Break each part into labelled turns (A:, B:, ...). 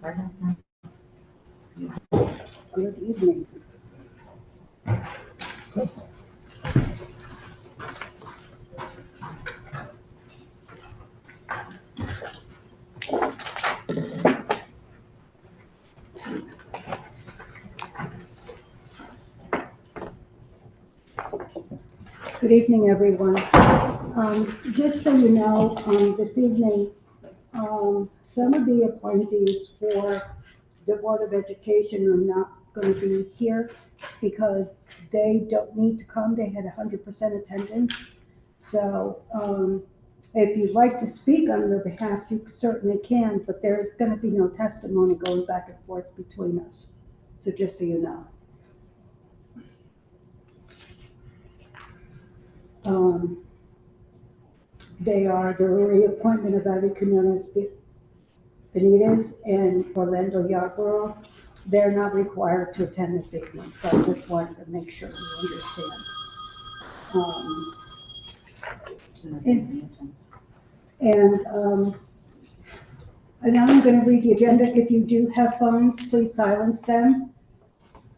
A: Good evening. Good evening, everyone. Just so you know, this evening, some of the appointees for the Board of Education are not going to be here because they don't need to come. They had 100% attendance. So if you'd like to speak on their behalf, you certainly can, but there's going to be no testimony going back and forth between us. So just so you know. They are the reappointment of Abby Quinones Benitez and Orlando Yarborough. They're not required to attend this evening, so I just wanted to make sure you understand. And now I'm going to read the agenda. If you do have phones, please silence them,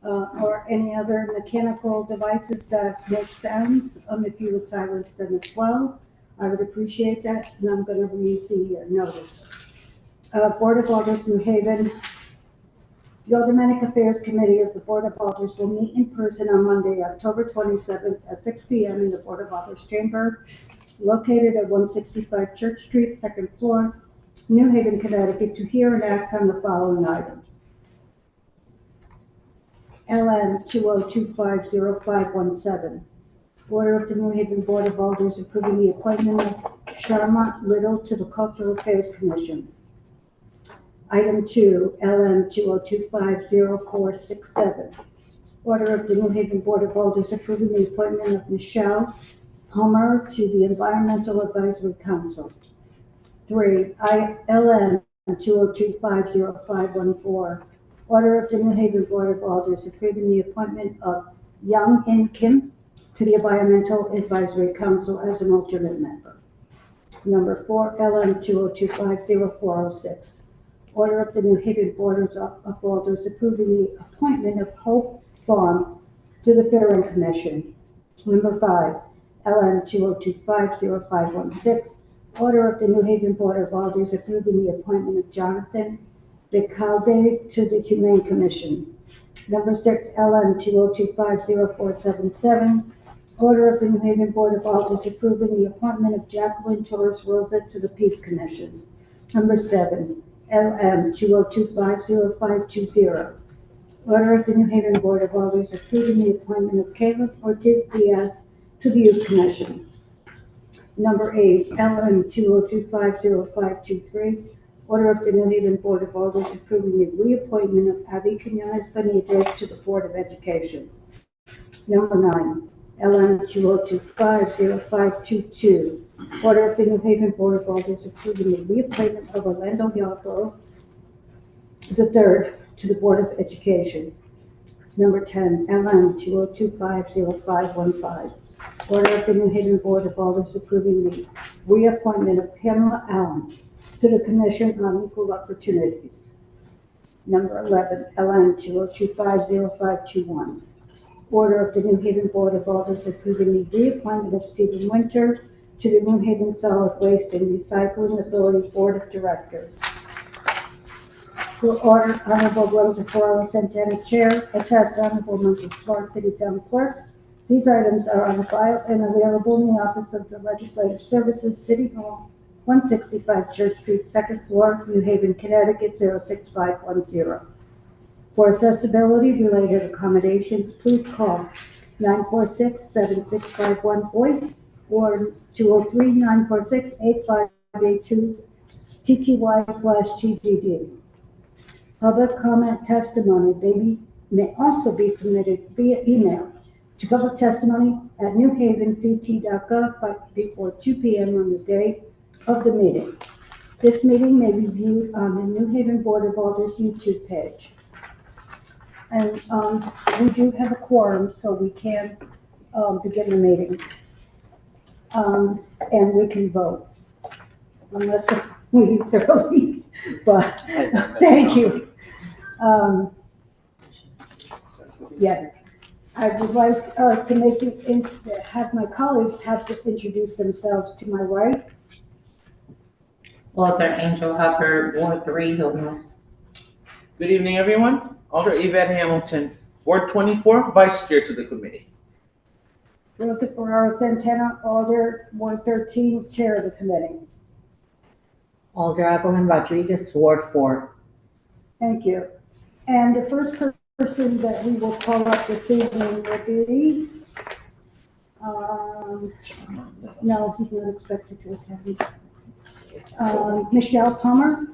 A: or any other mechanical devices that make sounds. If you would silence them as well, I would appreciate that. And I'm going to read the notice. Board of Alders, New Haven. The Aldermanic Affairs Committee of the Board of Alders will meet in person on Monday, October 27th at 6 p.m. in the Board of Alders Chamber, located at 165 Church Street, second floor, New Haven, Connecticut, to hear and act on the following items. LM 20250517. Order of the New Haven Board of Alders approving the appointment of Sharma Little to the Cultural Affairs Commission. Item 2, LM 20250467. Order of the New Haven Board of Alders approving the appointment of Michelle Homer to the Environmental Advisory Council. 3, LM 20250514. Order of the New Haven Board of Alders approving the appointment of Young In Kim to the Environmental Advisory Council as an alternate member. Number 4, LM 20250406. Order of the New Haven Board of Alders approving the appointment of Hope Vaughn to the Fair Commission. Number 5, LM 20250516. Order of the New Haven Board of Alders approving the appointment of Jonathan DeCalde to the Humane Commission. Number 6, LM 20250477. Order of the New Haven Board of Alders approving the appointment of Jacqueline Torres Rosa to the Peace Commission. Number 7, LM 20250520. Order of the New Haven Board of Alders approving the appointment of Caleb Ortiz Diaz to the Youth Commission. Number 8, LM 20250523. Order of the New Haven Board of Alders approving the reappointment of Abby Quinones Benitez to the Board of Education. Number 9, LM 20250522. Order of the New Haven Board of Alders approving the reappointment of Orlando Yarborough III to the Board of Education. Number 10, LM 20250515. Order of the New Haven Board of Alders approving the reappointment of Pamela Allen to the Commission on Equal Opportunities. Number 11, LN 20250521. Order of the New Haven Board of Alders approving the reappointment of Stephen Winter to the New Haven Solid Waste and Recycling Authority Board of Directors. For order, Honorable Rosa Ferraro Santana Chair, attest Honorable Michael Smart, City Town Clerk. These items are on file and available in the Office of the Legislative Services, City Hall, 165 Church Street, second floor, New Haven, Connecticut, 06510. For accessibility related accommodations, please call 946-7651 voice or 203-946-8582 TTY/TGD. Public comment testimony may also be submitted via email to public testimony at newhavenct.gov before 2 p.m. on the day of the meeting. This meeting may be viewed on the New Haven Board of Alders YouTube page. And we do have a quorum, so we can begin the meeting. And we can vote. Unless weeks early, but thank you. Yeah, I would like to make you, have my colleagues have to introduce themselves. To my right,
B: Alder Angel Hubbard, Ward 3, Hilton.
C: Good evening, everyone. Alder Yvette Hamilton, Ward 24, Vice Chair to the committee.
A: Rosa Ferraro Santana, Alder, Ward 13, Chair of the committee.
D: Alder Evelyn Rodriguez, Ward 4.
A: Thank you. And the first person that we will call up this evening will be, no, he's not expected to attend. Michelle Palmer,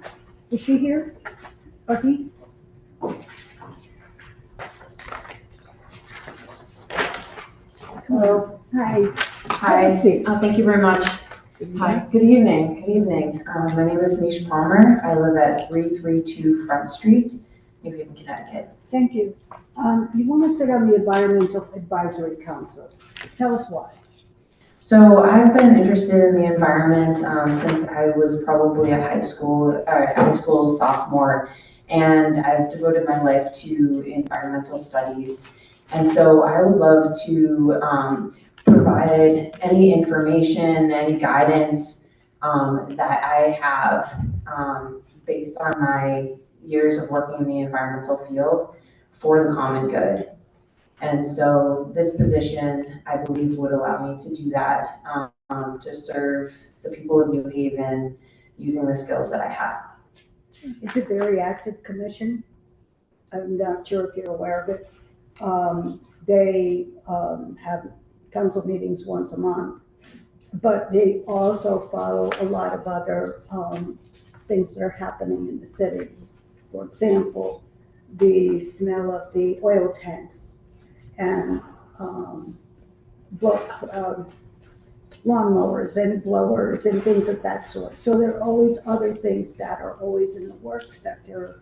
A: is she here? Or he? Hello, hi.
E: Hi, thank you very much. Hi, good evening, good evening. My name is Mish Palmer. I live at 332 Front Street, New Haven, Connecticut.
A: Thank you. You want to sit on the Environmental Advisory Council. Tell us why.
E: So I've been interested in the environment since I was probably a high school sophomore, and I've devoted my life to environmental studies. And so I would love to provide any information, any guidance that I have based on my years of working in the environmental field for the common good. And so this position, I believe, would allow me to do that, to serve the people of New Haven using the skills that I have.
A: It's a very active commission. I'm not sure if you're aware of it. They have council meetings once a month, but they also follow a lot of other things that are happening in the city. For example, the smell of the oil tanks and lawnmowers and blowers and things of that sort. So there are always other things that are always in the works that they're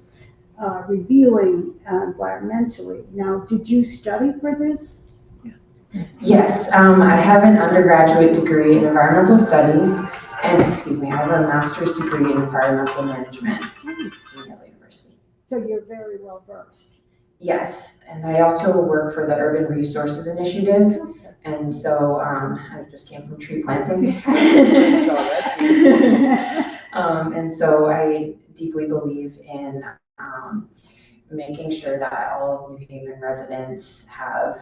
A: reviewing environmentally. Now, did you study for this?
E: Yes, I have an undergraduate degree in environmental studies, and I have a master's degree in environmental management from Yale University.
A: So you're very well versed.
E: Yes, and I also work for the Urban Resources Initiative,
A: Okay.
E: and so I just came from tree planting. And so I deeply believe in making sure that all of New Haven residents have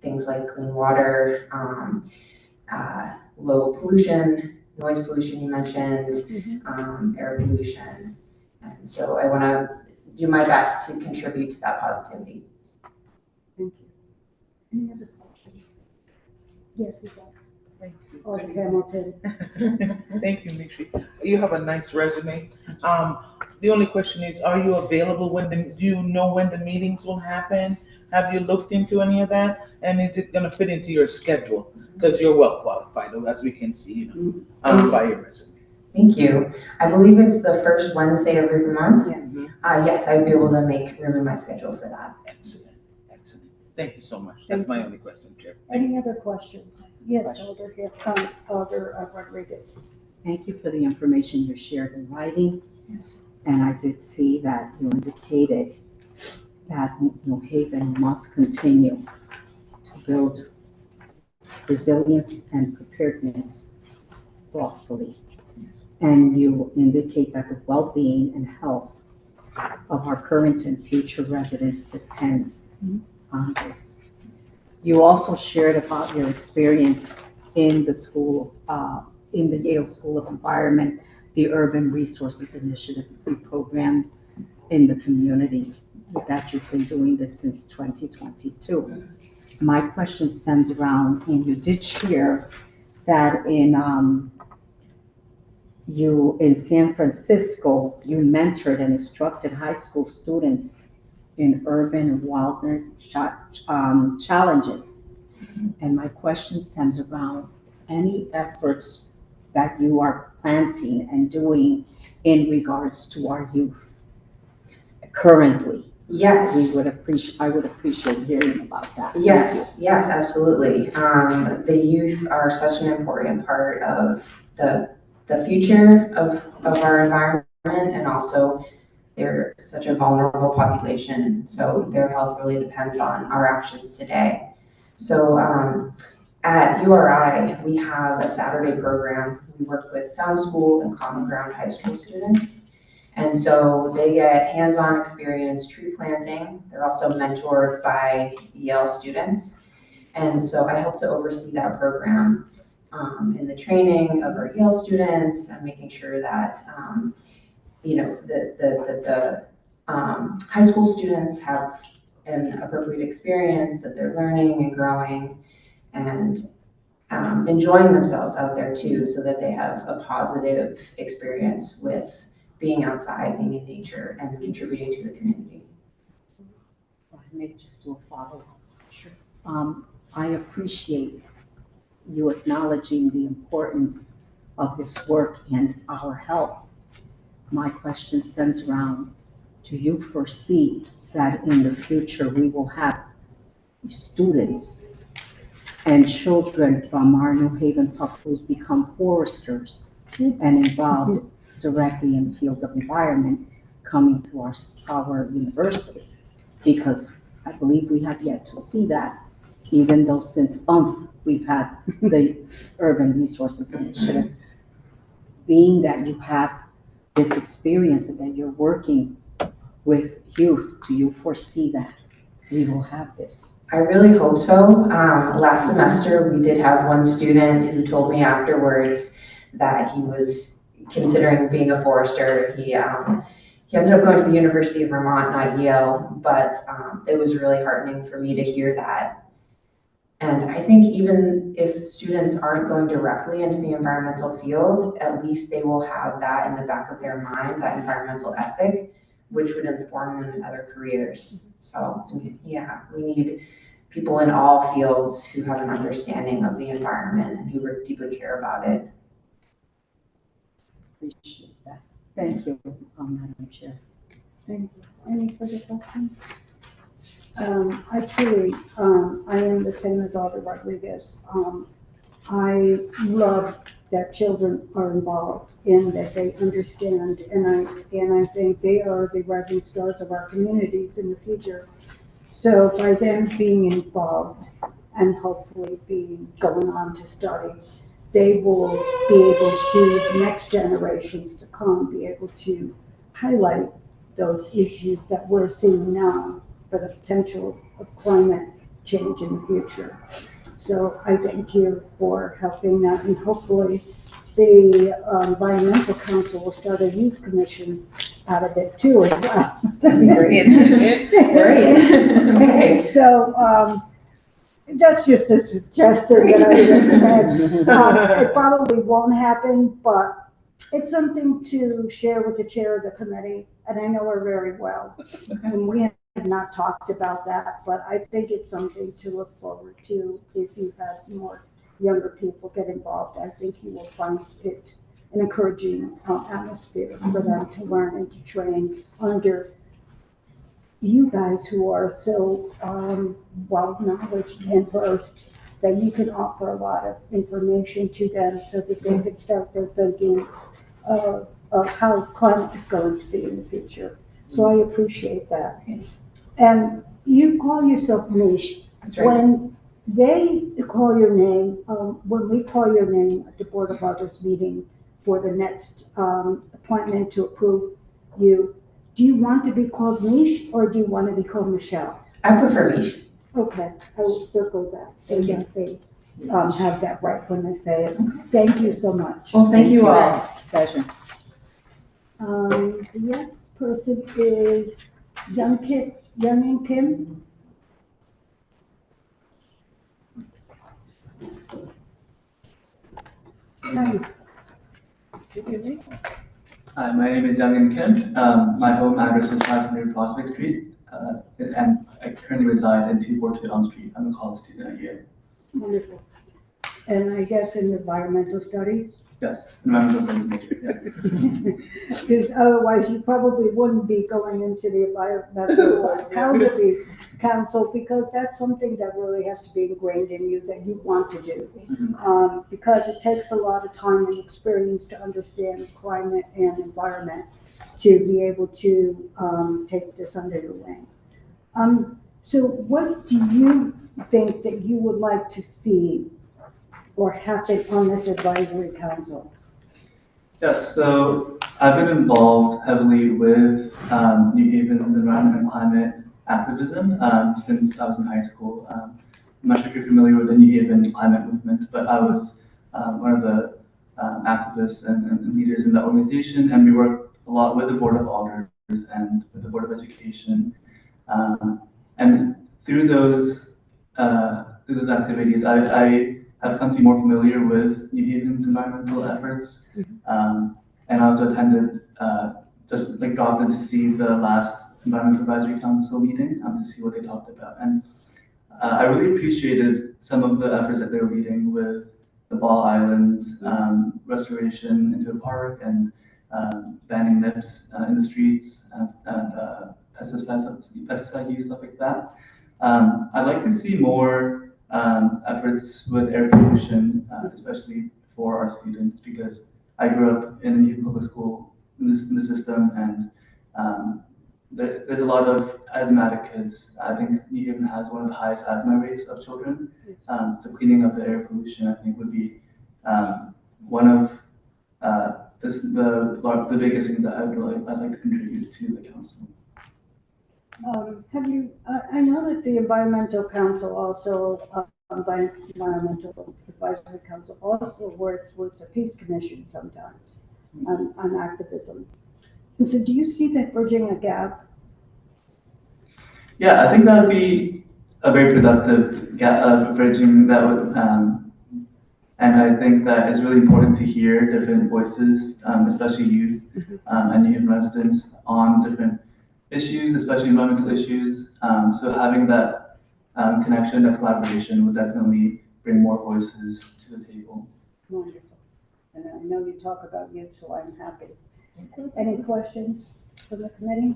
E: things like clean water, low pollution, noise pollution you mentioned, air pollution. And so I want to do my best to contribute to that positivity.
A: Thank you. Any other questions? Yes, is that?
C: Thank you.
A: Alder Hamilton.
C: Thank you, Mishi. You have a nice resume. The only question is, are you available do you know when the meetings will happen? Have you looked into any of that? And is it gonna fit into your schedule? Because you're well qualified, as we can see, by your resume.
E: Thank you. I believe it's the first Wednesday of every month.
A: Yeah.
E: Yes, I'd be able to make room in my schedule for that.
C: Excellent, excellent. Thank you so much. That's my only question, Chair.
A: Any other questions? Yes, Alder Rodriguez.
D: Thank you for the information you shared in writing.
E: Yes.
D: And I did see that you indicated that New Haven must continue to build resilience and preparedness thoughtfully.
E: Yes.
D: And you indicate that the well-being and health of our current and future residents depends on this. You also shared about your experience in the school, in the Yale School of Environment, the Urban Resources Initiative you programmed in the community, that you've been doing this since 2022. My question stems around, and you did share that in San Francisco, you mentored and instructed high school students in urban wilderness challenges. And my question stems around any efforts that you are planting and doing in regards to our youth currently.
E: Yes.
D: I would appreciate hearing about that.
E: Yes, absolutely. The youth are such an important part of the the future of our environment, and also they're such a vulnerable population, so their health really depends on our actions today. So at URI, we have a Saturday program. We work with Sound School and Common Ground High School students. And so they get hands-on experience tree planting. They're also mentored by EL students. And so I help to oversee that program in the training of our EL students and making sure that, the high school students have an appropriate experience, that they're learning and growing and enjoying themselves out there too, so that they have a positive experience with being outside, being in nature, and contributing to the community.
D: Maybe just do a follow-up. Sure. I appreciate you acknowledging the importance of this work and our health. My question centers around, do you foresee that in the future we will have students and children from our New Haven public schools become foresters and involved directly in the fields of environment coming to our university? Because I believe we have yet to see that, even though since we've had the Urban Resources Initiative. Being that you have this experience and that you're working with youth, do you foresee that we will have this?
E: I really hope so. Last semester, we did have one student who told me afterwards that he was considering being a forester. He ended up going to the University of Vermont, not Yale, but it was really heartening for me to hear that. And I think even if students aren't going directly into the environmental field, at least they will have that in the back of their mind, that environmental ethic, which would inform them in other careers. So yeah, we need people in all fields who have an understanding of the environment and who deeply care about it.
D: Appreciate that. Thank you, Madam Chair.
A: Thank you. Any further questions? I truly, I am the same as Alder Rodriguez. I love that children are involved and that they understand, and I think they are the rising stars of our communities in the future. So by them being involved and hopefully going on to study, they will be able to, next generations to come, be able to highlight those issues that we're seeing now for the potential of climate change in the future. So I thank you for helping that, and hopefully the Environmental Council will start a youth commission out of it too as well.
C: That'd be great.
E: Great.
A: So that's just a suggestion that I recommend. It probably won't happen, but it's something to share with the chair of the committee, and I know her very well. And we have not talked about that, but I think it's something to look forward to if you have more younger people get involved. I think you will find it an encouraging atmosphere for them to learn and to train under you guys who are so well knowledge and versed that you can offer a lot of information to them so that they can start their thinking of how climate is going to be in the future. So I appreciate that. And you call yourself niche.
E: That's right.
A: When they call your name, when we call your name at the Board of Others meeting for the next appointment to approve you, do you want to be called Mish or do you want to be called Michelle?
E: I prefer Mish.
A: Okay, I will circle that so
E: Thank you.
A: that they have that right when they say it. Thank you so much.
E: Well, thank you all.
D: Pleasure.
A: The next person is Young Kim. Hi.
F: Hi, my name is Young Kim. My home address is 500 Prospect Street, and I currently reside in 242 Elm Street. I'm a college student at Yale.
A: Wonderful. And I guess in environmental studies?
F: Yes, environmental studies major, yeah.
A: Because otherwise you probably wouldn't be going into the environmental accountability council, because that's something that really has to be ingrained in you, that you want to do. Because it takes a lot of time and experience to understand climate and environment, to be able to take this under your wing. So what do you think that you would like to see or happen on this advisory council?
F: Yes, so I've been involved heavily with New Haven's environment and climate activism since I was in high school. I'm not sure if you're familiar with the New Haven climate movement, but I was one of the activists and leaders in that organization, and we worked a lot with the Board of Alders and with the Board of Education. And through those activities, I have come to be more familiar with New Haven's environmental efforts. And I also attended, just like got to see the last Environmental Advisory Council meeting to see what they talked about. And I really appreciated some of the efforts that they were leading with the Ball Islands restoration into a park, and banning nips in the streets, and pesticide use, stuff like that. I'd like to see more efforts with air pollution, especially for our students, because I grew up in a New Haven public school in the system, and there's a lot of asthmatic kids. I think New Haven has one of the highest asthma rates of children. So cleaning up the air pollution, I think, would be one of the biggest things that I'd like to contribute to the council.
A: I know that the Environmental Council also, Environmental Advisory Council also works with the Peace Commission sometimes on activism. And so do you see that bridging a gap?
F: Yeah, I think that would be a very productive bridging that would, and I think that it's really important to hear different voices, especially youth and New Haven residents, on different issues, especially environmental issues. So having that connection, that collaboration would definitely bring more voices to the table.
A: Wonderful. And I know you talk about youth, so I'm happy. Any questions from the committee?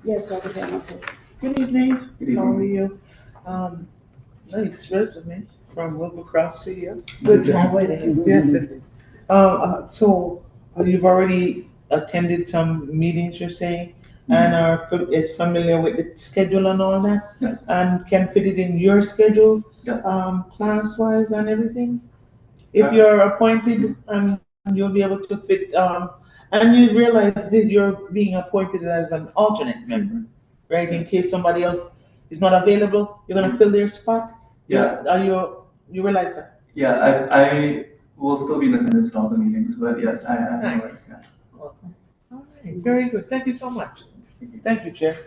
A: Yes, Dr. Hamilton.
C: Good evening.
F: Good
C: How are
F: evening.
C: you? Nice resume from Wilbur-Cross to you.
D: Good
C: job.
D: job with it.
C: Yes, it is. So you've already attended some meetings, you're saying, and is familiar with the schedule and all that,
F: Yes.
C: and can fit it in your schedule,
F: Yes.
C: class-wise and everything? If you're appointed, you'll be able to fit, and you realize that you're being appointed as an alternate member, right? In case somebody else is not available, you're gonna fill their spot?
F: Yeah.
C: You realize that?
F: Yeah, I will still be in attendance at all the meetings, but yes, I know it.
C: Nice.
F: Yeah.
C: Awesome. All right, very good. Thank you so much. Thank you, Chair.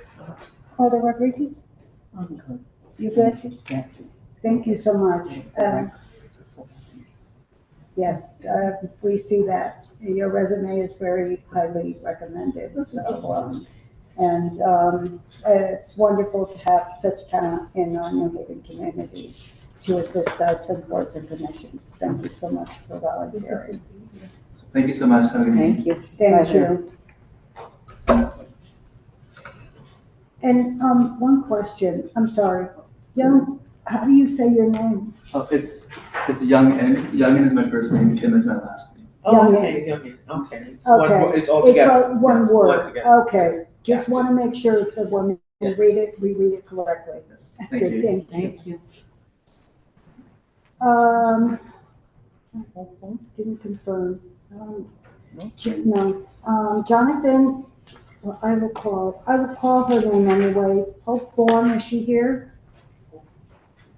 A: Alder Rodriguez,
D: I'm good.
A: you good?
D: Yes.
A: Thank you so much. Yes, we see that. Your resume is very highly recommended, so, it's wonderful to have such talent in our New Haven community to assist us in boards and commissions. Thank you so much for volunteering.
F: Thank you so much. Have a good evening.
D: Thank you.
A: Thank you. And, one question, I'm sorry. Young, how do you say your name?
F: Oh, it's Young In. Young In is my first name. Kim is my last name.
C: Oh,
A: Yeah.
C: okay. It's
A: Okay.
C: it's all together.
A: One
C: Yes,
A: word,
C: all together.
A: okay. Just want to make sure that when we read it correctly.
F: Thank
A: Good,
F: you.
A: thank you.
D: Thank you.
A: Didn't confirm. No. Jonathan, well, I will call her name anyway. Hope Vaughn, is she here?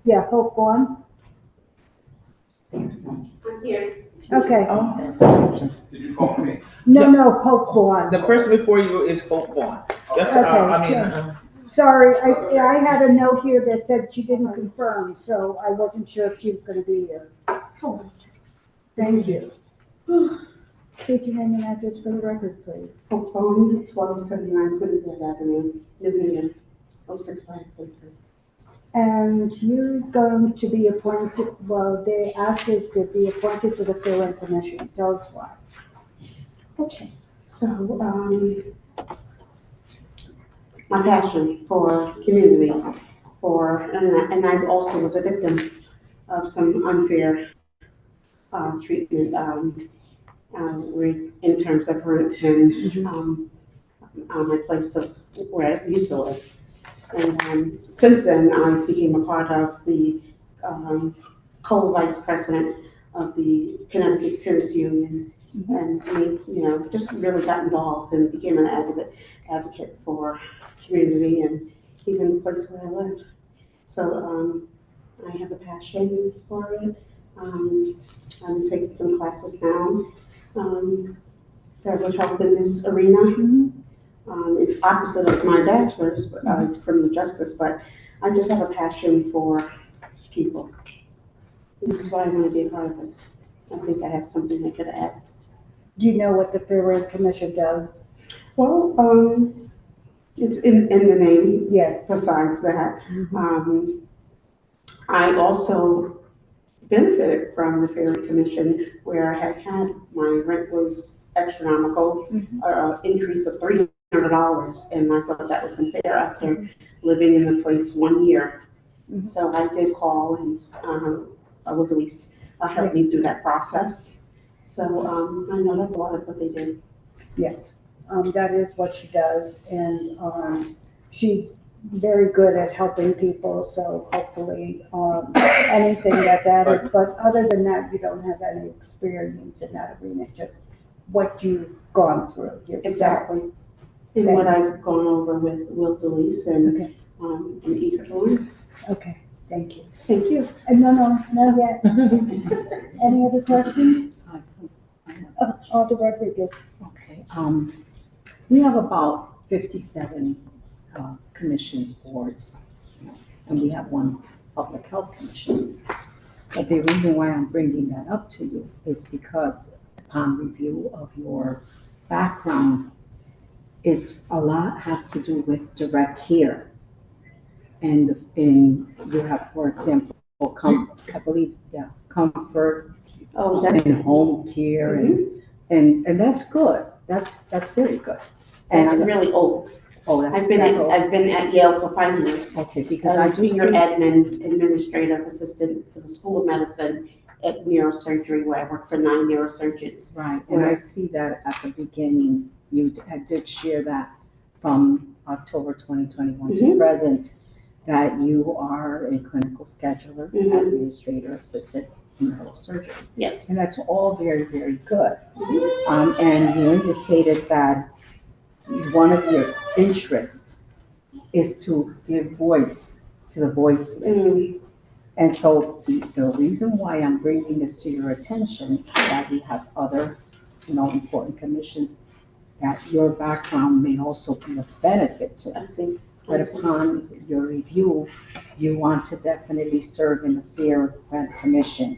A: Yeah, Hope Vaughn.
G: I'm here.
A: Okay.
C: Oh,
F: Did you call me?
A: No, Hope Vaughn.
C: the person before you is Hope Vaughn. Just,
A: Okay, Sorry, I had a note here that said she didn't confirm, so I wasn't sure if she was gonna be here. Thank you. State your name and address for the record, please.
G: Phone 1279 Quinnipiac Avenue, New Haven, 06533.
A: And you're going to be appointed, well, they asked us to be appointed to the Fair Rent Commission. Tell us why.
G: Okay, so, my passion for community, and I also was a victim of some unfair, treatment, in terms of rent and, my place of where I used to live. And, since then, I became a part of the, co-vice president of the Connecticut Students Union. And we, just really got involved and became an advocate for community and even the place where I live. So, I have a passion for it. I'm taking some classes now, that would help in this arena. It's opposite of my bachelor's, but, it's criminal justice, but I just have a passion for people. And that's why I want to be a part of this. I think I have something I could add.
A: Do you know what the Fair Rent Commission does?
G: Well, it's in the name.
A: Yes.
G: Besides that, I also benefited from the Fair Rent Commission where I had my rent was astronomical, increase of $300, and I thought that was unfair after living in the place 1 year. So I did call and, Louise helped me through that process. So, I know that's a lot of what they do.
A: Yes, that is what she does, and, she's very good at helping people, so hopefully, anything that's added, but other than that, you don't have any experience in that arena, just what you've gone through.
G: Exactly. And what I've gone over with Will Delise and, and Eva Thorne.
A: Okay, thank you.
G: Thank you.
A: No, not yet. Any other questions? Alder Rodriguez.
D: Okay, we have about 57 commissions, boards, and we have one public health commission. But the reason why I'm bringing that up to you is because upon review of your background, it's a lot has to do with direct care. And you have, for example, I believe, comfort and home care, and that's good. That's very good.
G: That's really old.
D: Oh,
G: I've been at Yale for 5 years.
D: Okay, because
G: I
D: I
G: was
D: do
G: senior
D: see,
G: admin administrative assistant for the School of Medicine at neurosurgery, where I worked for 9 neurosurgeons.
D: right, and I see that at the beginning, I did share that from October 2021 to present, that you are a clinical scheduler, administrator, assistant in neurosurgery.
G: Yes.
D: And that's all very, very good. And you indicated that one of your interests is to give voice to the voiceless. And so the reason why I'm bringing this to your attention, that we have other, important commissions, that your background may also be of benefit to
G: I
D: us.
G: see.
D: But upon your review, you want to definitely serve in the Fair Rent Commission,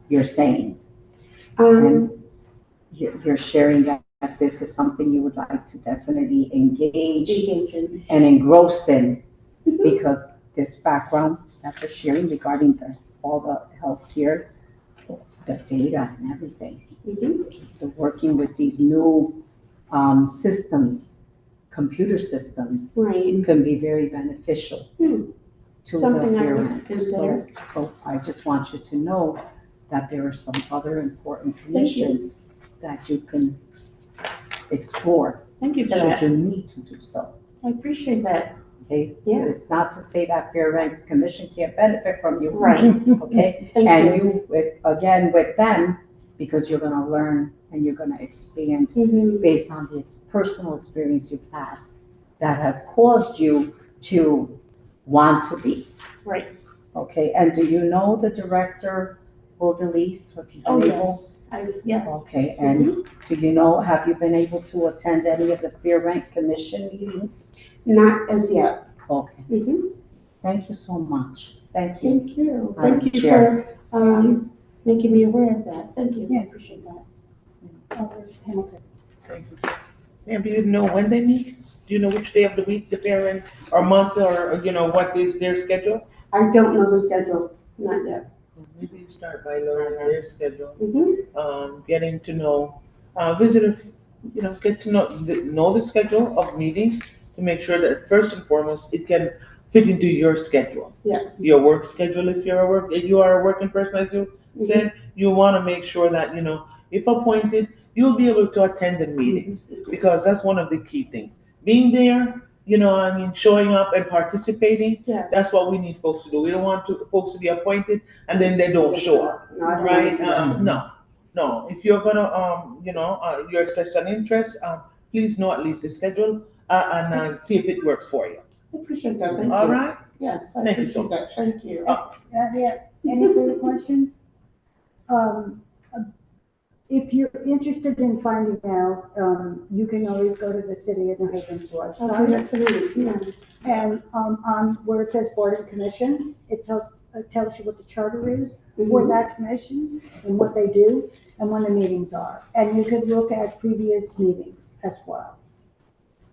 D: you're saying. And you're sharing that this is something you would like to definitely engage and engross in, because this background that you're sharing regarding all the healthcare, the data and everything, the working with these new systems, computer systems, can be very beneficial to
G: Something
D: the
G: I
D: Fair
G: would
D: Rent.
G: consider.
D: So I just want you to know that there are some other important commissions that you can explore.
G: Thank you for
D: Should
G: that.
D: you need to do so.
G: I appreciate that.
D: Okay?
G: Yeah.
D: It's not to say that Fair Rent Commission can't benefit from you.
G: Right.
D: Okay?
G: Thank
D: And
G: you.
D: again, with them, because you're gonna learn and you're gonna expand based on the personal experience you've had, that has caused you to want to be.
G: Right.
D: Okay, and do you know the director, Will Delise?
G: Oh, yes. Yes.
D: Okay, and do you know, have you been able to attend any of the Fair Rent Commission meetings?
G: Not as yet.
D: Okay, thank you so much. Thank you.
G: Thank you.
D: Madam
G: Thank you
D: Chair.
G: for making me aware of that. Thank you. I appreciate that.
C: Thank you. Ma'am, do you know when they meet? Do you know which day of the week the fair and or month or what is their schedule?
G: I don't know the schedule, not yet.
C: Maybe you start by learning their schedule,
G: Mhm.
C: getting to know, get to know the schedule of meetings to make sure that first and foremost, it can fit into your schedule.
G: Yes.
C: Your work schedule, if you are a working person, as you
G: Mhm.
C: said, you want to make sure that, if appointed, you'll be able to attend the meetings, because that's one of the key things. Being there, showing up and participating,
G: Yes.
C: that's what we need folks to do. We don't want folks to be appointed and then they don't show up,
G: No, I don't
C: right?
G: want to do that.
C: No, if you're gonna, you express an interest, please know at least the schedule, and see if it works for you.
G: I appreciate that, thank you.
C: All right?
G: Yes, I
C: Thank you so
G: appreciate that, thank you.
A: Yeah, any further questions? If you're interested in finding out, you can always go to the City of New Haven's
G: I'll do
A: website.
G: that today, yes.
A: And, on where it says Board and Commission, it tells you what the charter is for that commission and what they do and when the meetings are. And you could look at previous meetings as well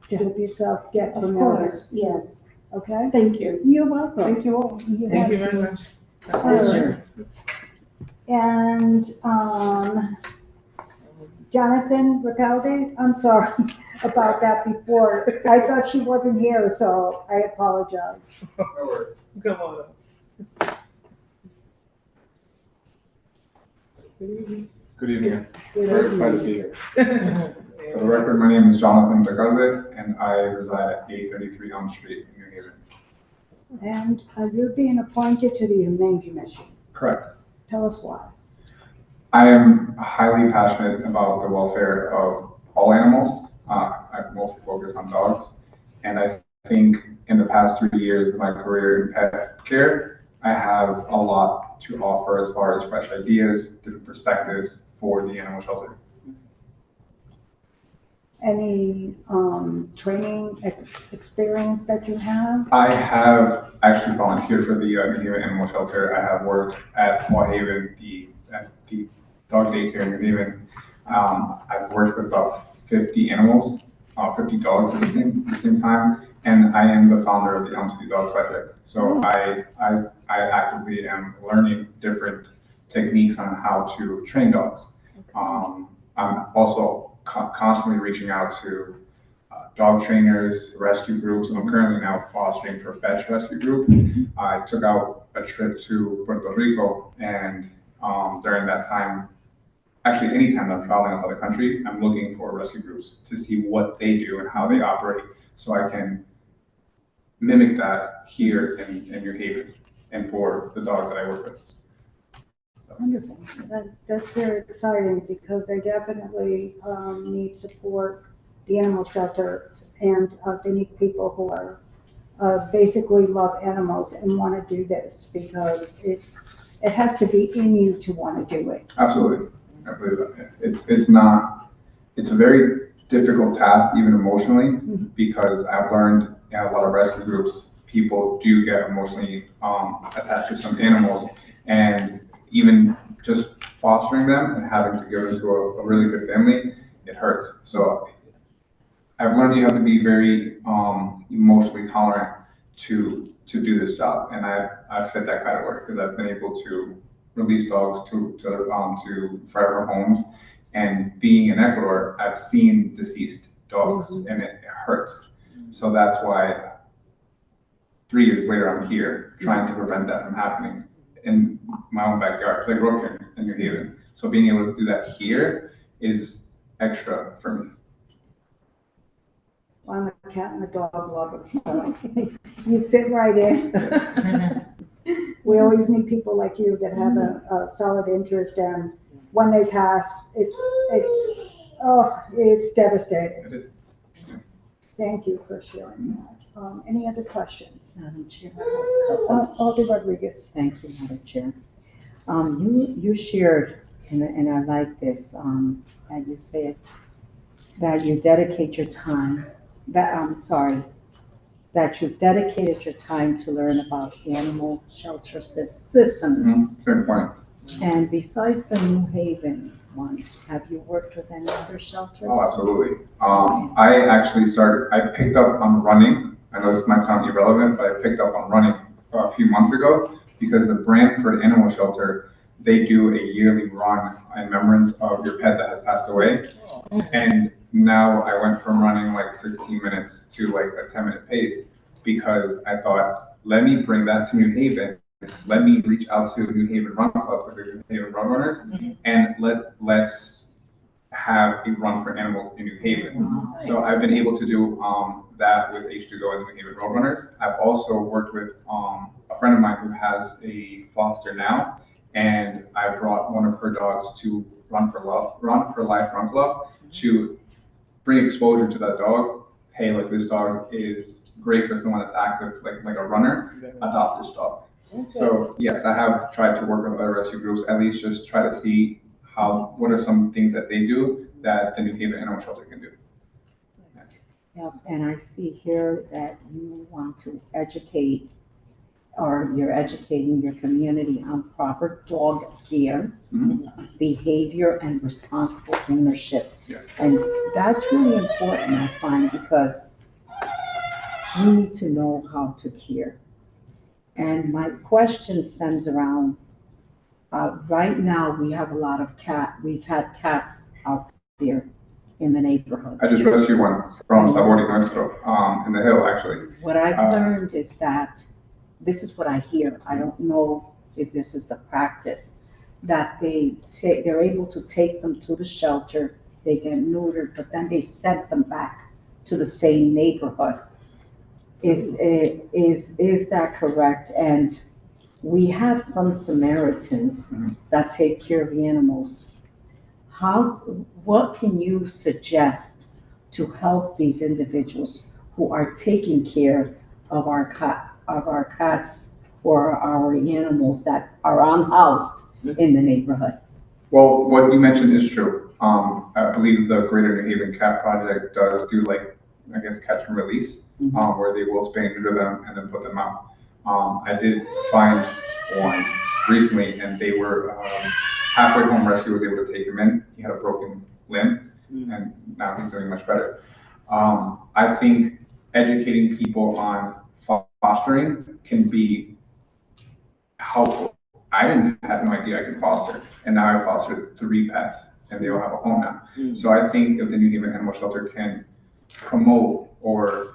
A: to help yourself get
G: Of
A: familiar,
G: course, yes,
A: okay?
G: thank you,
A: You're welcome.
G: thank you all.
C: Thank you
A: have
C: very
A: to.
C: much.
A: All right. And, Jonathan Ricaldi, I'm sorry about that before. I thought she wasn't here, so I apologize.
C: Come on.
H: Good evening.
A: Good
H: Very excited to be here. For the record, my name is Jonathan Dragaze, and I reside at 833 Elm Street in New Haven.
A: And you're being appointed to the Humane Commission.
H: Correct.
A: Tell us why.
H: I am highly passionate about the welfare of all animals. I mostly focus on dogs, and I think in the past 3 years of my career in pet care, I have a lot to offer as far as fresh ideas, different perspectives for the animal shelter.
A: Any training experience that you have?
H: I have actually volunteered for the New Haven Animal Shelter. I have worked at BoA Haven, at the dog daycare in New Haven. I've worked with about 50 animals, 50 dogs at the same time, and I am the founder of the Elm City Dog Project. So I actively am learning different techniques on how to train dogs. I'm also constantly reaching out to dog trainers, rescue groups. I'm currently now fostering for Fetch Rescue Group. I took out a trip to Puerto Rico, and during that time, actually anytime I'm traveling outside the country, I'm looking for rescue groups to see what they do and how they operate, so I can mimic that here in New Haven and for the dogs that I work with. So.
A: Wonderful. That's very exciting because they definitely need support, the animal shelters, and they need people who are basically love animals and want to do this because it has to be in you to want to do it.
H: Absolutely, I believe that. It's a very difficult task, even emotionally, because I've learned in a lot of rescue groups, people do get emotionally attached to some animals, and even just fostering them and having to give them to a really good family, it hurts. So I've learned you have to be very emotionally tolerant to do this job, and I've fit that kind of work because I've been able to release dogs to forever homes, and being in Ecuador, I've seen deceased dogs, and it hurts. So that's why 3 years later I'm here trying to prevent that from happening in my own backyard, because I grew up here in New Haven. So being able to do that here is extra for me.
A: Well, I'm a cat and a dog lover, so you fit right in. We always need people like you that have a solid interest, and when they pass, it's devastating.
H: It is.
A: Thank you for sharing that. Any other questions?
D: Madam Chair, I have a couple.
A: Alder Rodriguez.
D: Thank you, Madam Chair. You shared, and I like this, and you said that you dedicate your time, that you've dedicated your time to learn about animal shelter systems.
H: Very important.
D: And besides the New Haven one, have you worked with any other shelters?
H: Oh, absolutely. I picked up on running. I know this might sound irrelevant, but I picked up on running a few months ago because the Brantford Animal Shelter, they do a yearly run in remembrance of your pet that has passed away. And now I went from running like 16 minutes to like a 10-minute pace because I thought, let me bring that to New Haven. Let me reach out to New Haven run clubs, like the New Haven run runners, and let's have a run for animals in New Haven. So I've been able to do that with H2Go and the New Haven Road Runners. I've also worked with a friend of mine who has a foster now, and I brought one of her dogs to Run for Life Run Club to bring exposure to that dog. Hey, like this dog is great for someone that's active, like a runner. Adopt this dog. So yes, I have tried to work with other rescue groups, at least just try to see what are some things that they do that the New Haven Animal Shelter can do.
D: Yeah, and I see here that you want to educate, or you're educating your community on proper dog care, behavior, and responsible ownership.
H: Yes.
D: And that's really important, I find, because we need to know how to care. And my question stems around, right now, we have a lot of we've had cats out there in the neighborhoods.
H: I just rescued one from Sabor y Nuestro, in the hill, actually.
D: What I've learned is that, this is what I hear, I don't know if this is the practice, that they're able to take them to the shelter, they get neutered, but then they send them back to the same neighborhood. Is that correct? And we have some Samaritans that take care of the animals. What can you suggest to help these individuals who are taking care of our cats or our animals that are unhoused in the neighborhood?
H: Well, what you mentioned is true. I believe the Greater New Haven Cat Project does do catch and release, where they will spay and neuter them and then put them out. I did find one recently, and they were halfway home rescue was able to take him in. He had a broken limb, and now he's doing much better. I think educating people on fostering can be helpful. I didn't have no idea I could foster, and now I fostered 3 pets, and they all have a home now. So I think if the New Haven Animal Shelter can promote or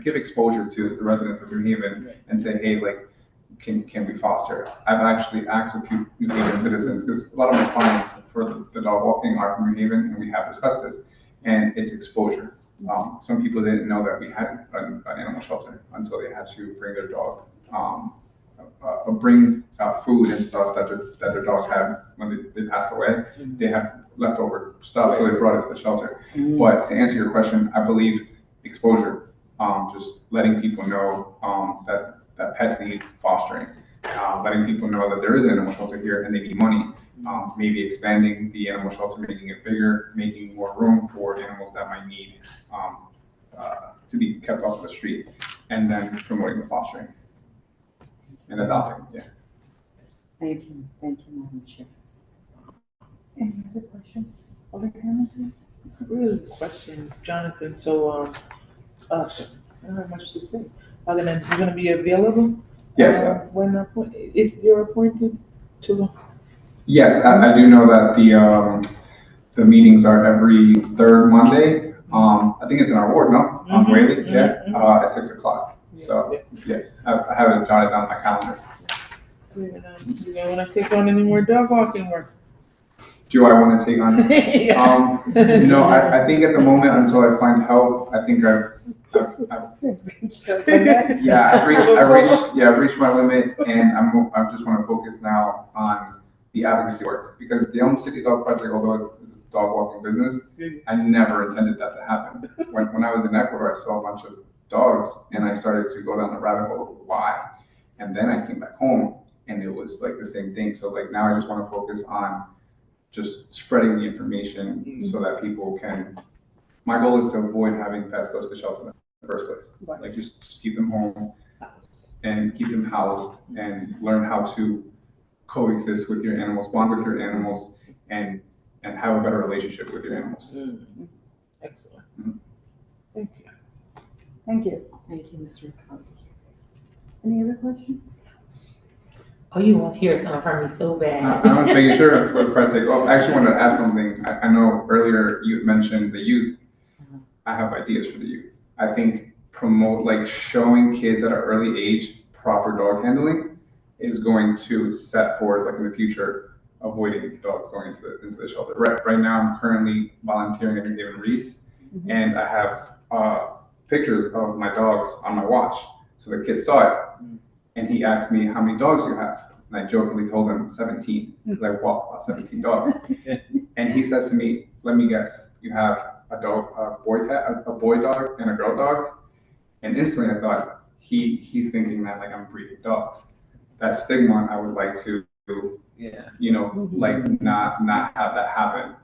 H: give exposure to the residents of New Haven and say, hey, can we foster? I've actually asked a few New Haven citizens, because a lot of my clients for the dog walking are from New Haven, and we have discussed this, and it's exposure. Some people didn't know that we had an animal shelter until they had to bring their dog, bring food and stuff that their dogs had when they passed away. They had leftover stuff, so they brought it to the shelter. But to answer your question, I believe exposure, just letting people know that pets need fostering, letting people know that there is an animal shelter here and they need money, maybe expanding the animal shelter, making it bigger, making more room for animals that might need to be kept off the street, and then promoting the fostering and adopting. Yeah.
D: Thank you, Madam Chair.
A: Any other questions? Other Hamilton?
C: Really questions, Jonathan. So, I don't have much to say. Other than you're gonna be available?
H: Yes.
C: If you're appointed to?
H: Yes, I do know that the meetings are every 3rd Monday. I think it's in our ward, no? On Whaley, at 6 o'clock. So, yes, I have it jotted down on my calendar.
C: You don't wanna take on any more dog walking work?
H: Do I want to take on? No, I think at the moment, until I find help, I think I've reached my limit, and I just want to focus now on the advocacy work, because the Elm City Dog Project, although it's a dog walking business, I never intended that to happen. When I was in Ecuador, I saw a bunch of dogs, and I started to go down the rabbit hole of why, and then I came back home, and it was like the same thing. So now I just want to focus on just spreading the information so that people can, my goal is to avoid having pets go to the shelter in the first place. Just keep them home and keep them housed and learn how to coexist with your animals, bond with your animals, and have a better relationship with your animals.
C: Excellent.
A: Thank you.
D: Thank you, Mr. McCarthy.
A: Any other questions?
B: Oh, you want to hear something from me so bad.
H: I was making sure before I take off. I actually wanted to ask something. I know earlier you mentioned the youth. I have ideas for the youth. I think promote, like showing kids at an early age proper dog handling is going to set forward, like in the future, avoiding dogs going into the shelter. Right now, I'm currently volunteering at New Haven Reads, and I have pictures of my dogs on my watch. So the kid saw it, and he asked me, how many dogs you have? And I jokingly told him 17, because I walk about 17 dogs. And he says to me, let me guess, you have a dog, a boy dog and a girl dog? And instantly I thought, he's thinking that like I'm breeding dogs. That stigma, I would like to,
C: Yeah.
H: like not have that happen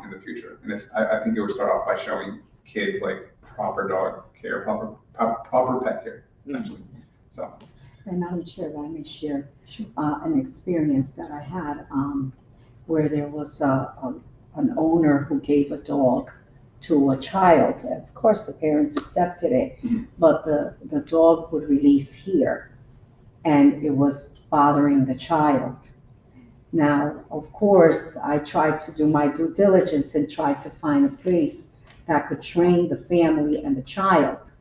H: in the future. And I think it would start off by showing kids like proper dog care, proper pet care, essentially. So.
D: And I'm sure I may share an experience that I had where there was an owner who gave a dog to a child. Of course, the parents accepted it, but the dog would release here, and it was bothering the child. Now, of course, I tried to do my due diligence and tried to find a place that could train the family and the child,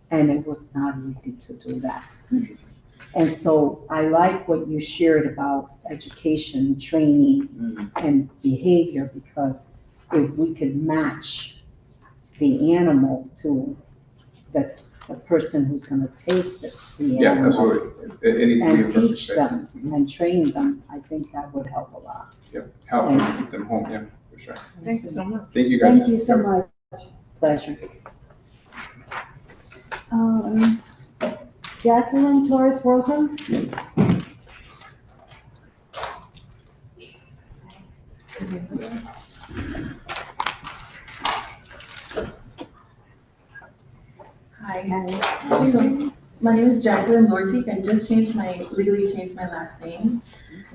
D: and it was not easy to do that. And so I like what you shared about education, training, and behavior, because if we could match the animal to the person who's going to take the
H: Yes,
D: animal
H: absolutely. It needs to be a
D: and
H: perfect
D: teach
H: fit.
D: them and train them, I think that would help a lot.
H: Yep, help them keep them home, yeah, for sure.
C: Thank you so much.
H: Thank you guys.
A: Thank you so much.
D: Pleasure.
A: Jacqueline Torres Rosa?
I: Hi. So my name is Jacqueline Lortique. I just legally changed my last name.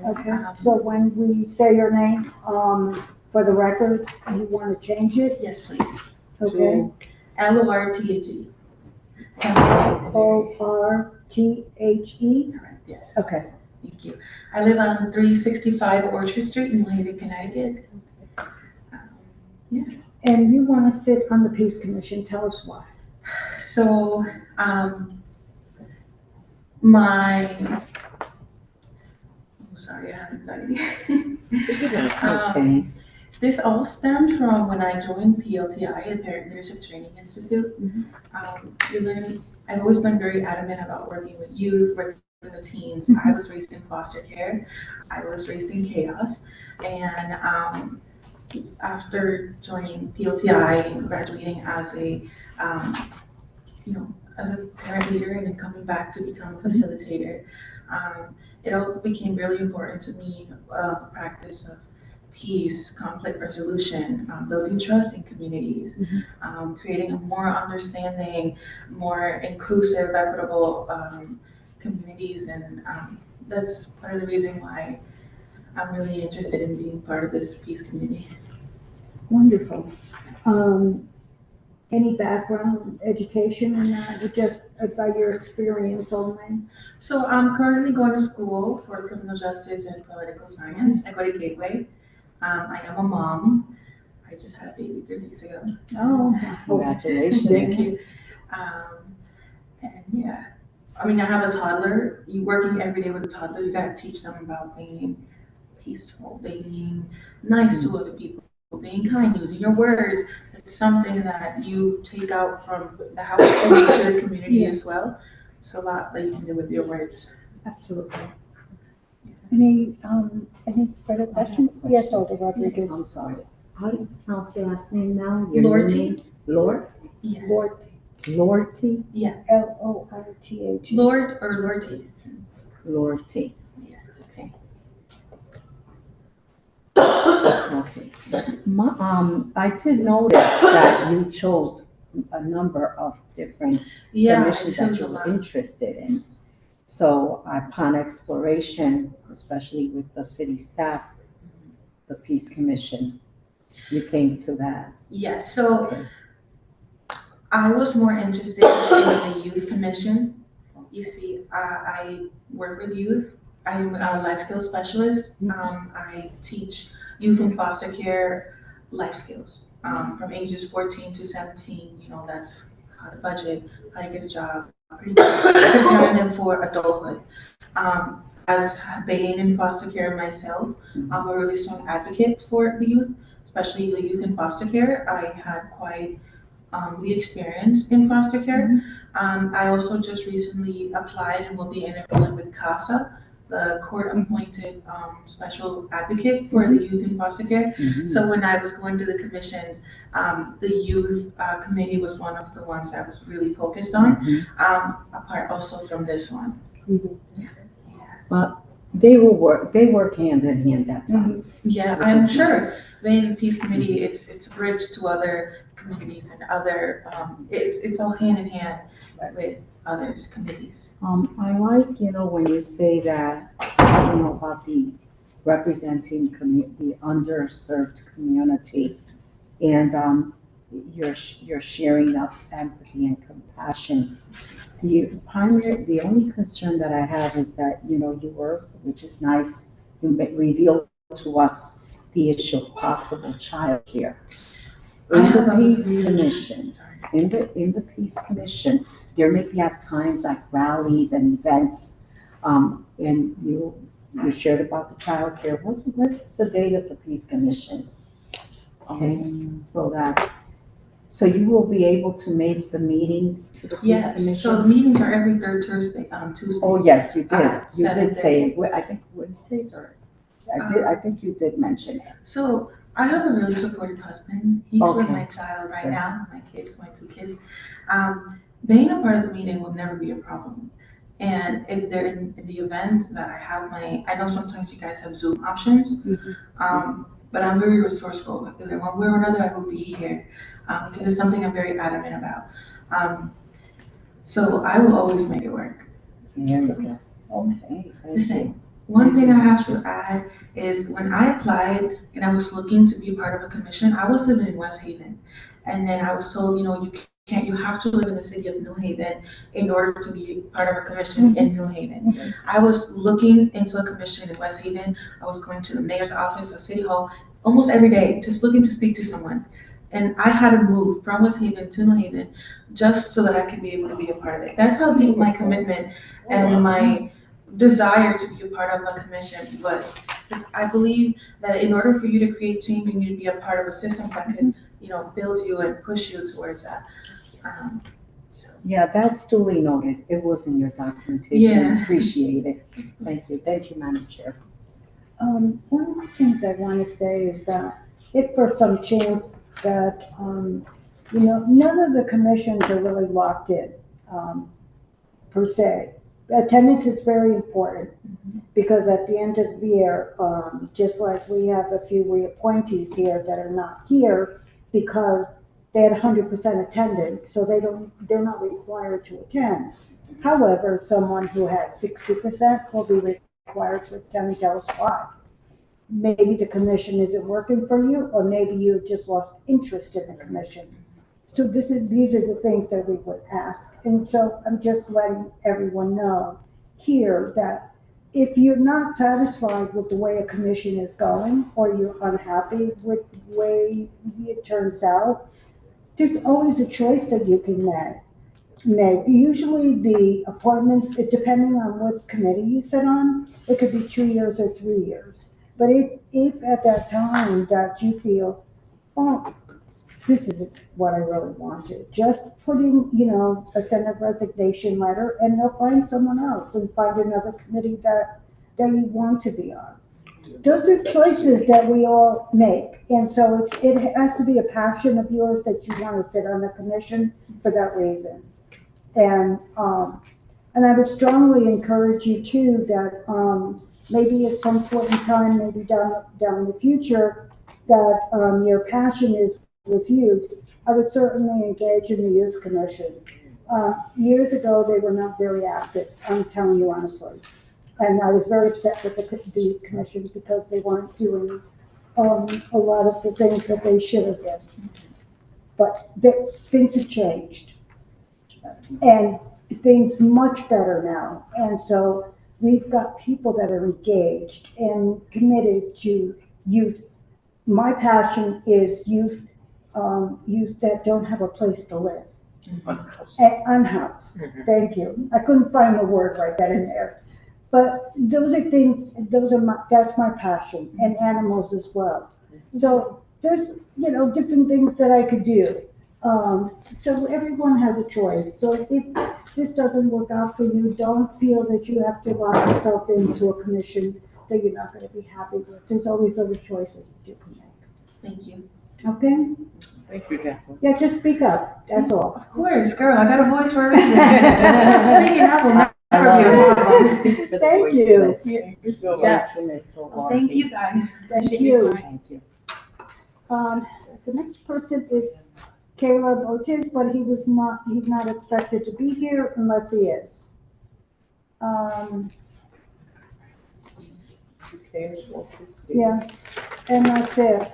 A: Okay, so when we say your name, for the record, you want to change it?
I: Yes, please.
A: Okay.
I: Lorthe.
A: Orthe?
I: Correct, yes.
A: Okay.
I: Thank you. I live on 365 Orchard Street in New Haven, Connecticut.
A: And you want to sit on the Peace Commission, tell us why.
I: So, sorry, I have anxiety.
D: Okay.
I: This all stemmed from when I joined PLTI, the Parent Leadership Training Institute. I've always been very adamant about working with youth, working with teens. I was raised in foster care. I was raised in chaos. And after joining PLTI and graduating as as a parent leader and then coming back to become a facilitator, it all became really important to me, the practice of peace, conflict resolution, building trust in communities, creating a more understanding, more inclusive, equitable communities. And that's part of the reason why I'm really interested in being part of this peace community.
A: Wonderful. Any background, education in that, or just by your experience only?
I: So I'm currently going to school for criminal justice and political science. I go to Gateway. I am a mom. I just had a baby 3 weeks ago.
A: Oh,
D: Congratulations.
I: Thank you. And yeah, I mean, I have a toddler. You working every day with a toddler, you gotta teach them about being peaceful, being nice to other people, being kind, using your words. It's something that you take out from the house and to the community as well. So a lot that you can do with your words.
A: absolutely. Any further questions? Yes, Alder Rodriguez.
D: I'm sorry. How do you pronounce your last name now? Your
I: Lortie.
D: name? Lord?
I: Yes.
D: Lortie?
I: Yeah.
A: Lorth.
I: Lord or Lortie.
D: Lortie.
I: Yes.
D: Okay. Okay. I did notice that you chose a number of different
I: Yeah, I
D: commissions that
I: chose a
D: you're
I: lot.
D: interested in. So upon exploration, especially with the city staff, the Peace Commission, you came to that.
I: Yes, so
D: Okay.
I: I was more interested in the youth commission. You see, I work with youth. I'm a life skills specialist. I teach youth in foster care life skills from ages 14 to 17. You know, that's how to budget, how to get a job, pretty much preparing them for adulthood. As being in foster care myself, I'm a really strong advocate for the youth, especially the youth in foster care. I had quite the experience in foster care. I also just recently applied and will be interviewing with CASA, the court-appointed special advocate for the youth in foster care. So when I was going to the commissions, the youth committee was one of the ones I was really focused on, apart also from this one.
D: But they work hand in hand at times.
I: Yeah,
D: which
I: I'm
D: is
I: sure.
D: nice.
I: Being Peace Committee, it's a bridge to other communities and other, it's all hand in hand with others committees.
D: I like, when you say that, about the representing the underserved community, and you're sharing of empathy and compassion. The only concern that I have is that, you work, which is nice, you reveal to us the issue of possible childcare. In the Peace Commission, in the Peace Commission, there may be at times like rallies and events, and you shared about the childcare. What's the date of the Peace Commission? Okay, so you will be able to make the meetings to the Peace
I: Yes,
D: Commission?
I: so the meetings are every third Tuesday, Tuesday.
D: Oh, yes, you did. You did
I: 7:30.
D: say, I think Wednesdays or, I think you did mention it.
I: So I have a really supportive husband. He's with
D: Okay.
I: my child right
D: Good.
I: now, my kids, my 2 kids. Being a part of the meeting will never be a problem. And if they're in the event that I know sometimes you guys have Zoom options, but I'm very resourceful. Either one way or another, I will be here because it's something I'm very adamant about. So I will always make it work.
D: There you go. Okay, thank
I: Listen,
D: you.
I: one thing I have to add is when I applied and I was looking to be part of a commission, I was living in West Haven. And then I was told, you have to live in the city of New Haven in order to be part of a commission in New Haven. I was looking into a commission in West Haven. I was going to the mayor's office, or city hall, almost every day, just looking to speak to someone. And I had to move from West Haven to New Haven just so that I could be able to be a part of it. That's how deep my commitment and my desire to be a part of a commission was. Because I believe that in order for you to create change, you need to be a part of a system that could, build you and push you towards that.
D: Yeah, that's duly noted. It was in your documentation.
I: Yeah.
D: Appreciate it. Thank you. Thank you, Madam Chair.
A: One of the things I want to say is that if for some chance that, none of the commissions are really locked in, per se. Attendance is very important because at the end of the year, just like we have a few reappointees here that are not here because they had 100% attendance, so they're not required to attend. However, someone who has 60% will be required to attend and tell us why. Maybe the commission isn't working for you, or maybe you just lost interest in the commission. So these are the things that we would ask. And so I'm just letting everyone know here that if you're not satisfied with the way a commission is going, or you're unhappy with the way it turns out, there's always a choice that you can make. Usually the appointments, depending on what committee you sit on, it could be 2 years or 3 years. But if at that time that you feel, oh, this isn't what I really wanted, just put in, send a resignation letter and they'll find someone else and find another committee that you want to be on. Those are choices that we all make. And so it has to be a passion of yours that you want to sit on a commission for that reason. And I would strongly encourage you too that maybe at some point in time, maybe down in the future, that your passion is with youth. I would certainly engage in the youth commission. Years ago, they were not very active, I'm telling you honestly. And I was very upset with the commission because they weren't doing a lot of the things that they should have been. But things have changed. And things much better now. And so we've got people that are engaged and committed to youth. My passion is youth, youth that don't have a place to live. Unhoused, thank you. I couldn't find the word right then and there. But those are things, that's my passion, and animals as well. So there's, different things that I could do. So everyone has a choice. So if this doesn't work out for you, don't feel that you have to lock yourself into a commission that you're not gonna be happy with. There's always other choices that you can make.
I: Thank you.
A: Okay?
C: Thank you, Jacqueline.
A: Yeah, just speak up, that's all.
I: Of course, girl, I got a voice for a reason. Speaking up will never be a problem.
A: Thank you.
C: Thank you so much.
I: Yes. Thank you, guys. Appreciate
A: you.
I: your time.
D: Thank you.
A: The next person is Caleb Ortiz, but he's not expected to be here unless he is. Yeah, and that's it.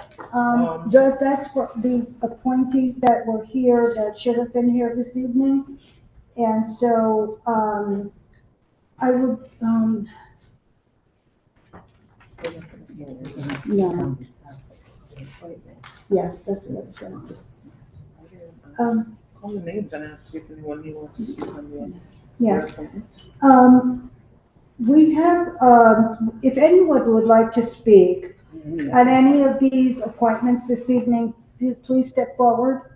A: That's what the appointees that were here, that should have been here this evening. And so, I would, no. Yeah, that's what it's saying.
C: Call the names and ask if anyone wants to speak on the.
A: Yeah. We have, if anyone would like to speak on any of these appointments this evening, please step forward.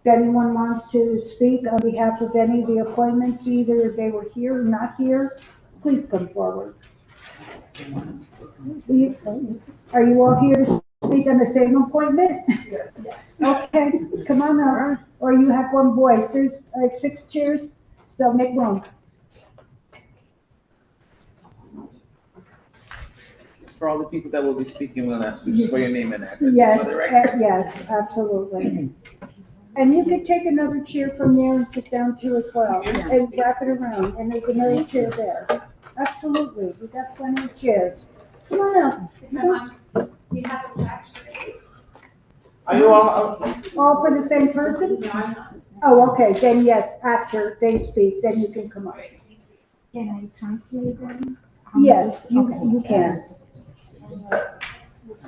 A: If anyone wants to speak on behalf of any of the appointments, either they were here or not here, please come forward. Are you all here to speak on the same appointment?
I: Yes.
A: Okay, come on up, or you have one voice. There's like 6 chairs, so make room.
C: For all the people that will be speaking, we'll ask you just for your name and address.
A: Yes,
C: For the record.
A: yes, absolutely. And you can take another chair from there and sit down too as well, and wrap it around, and there's another chair there. Absolutely, we got plenty of chairs. Come on up.
C: Are you all,
A: All for the same person? Oh, okay, then yes, after they speak, then you can come up.
J: Can I translate them?
A: Yes, you can.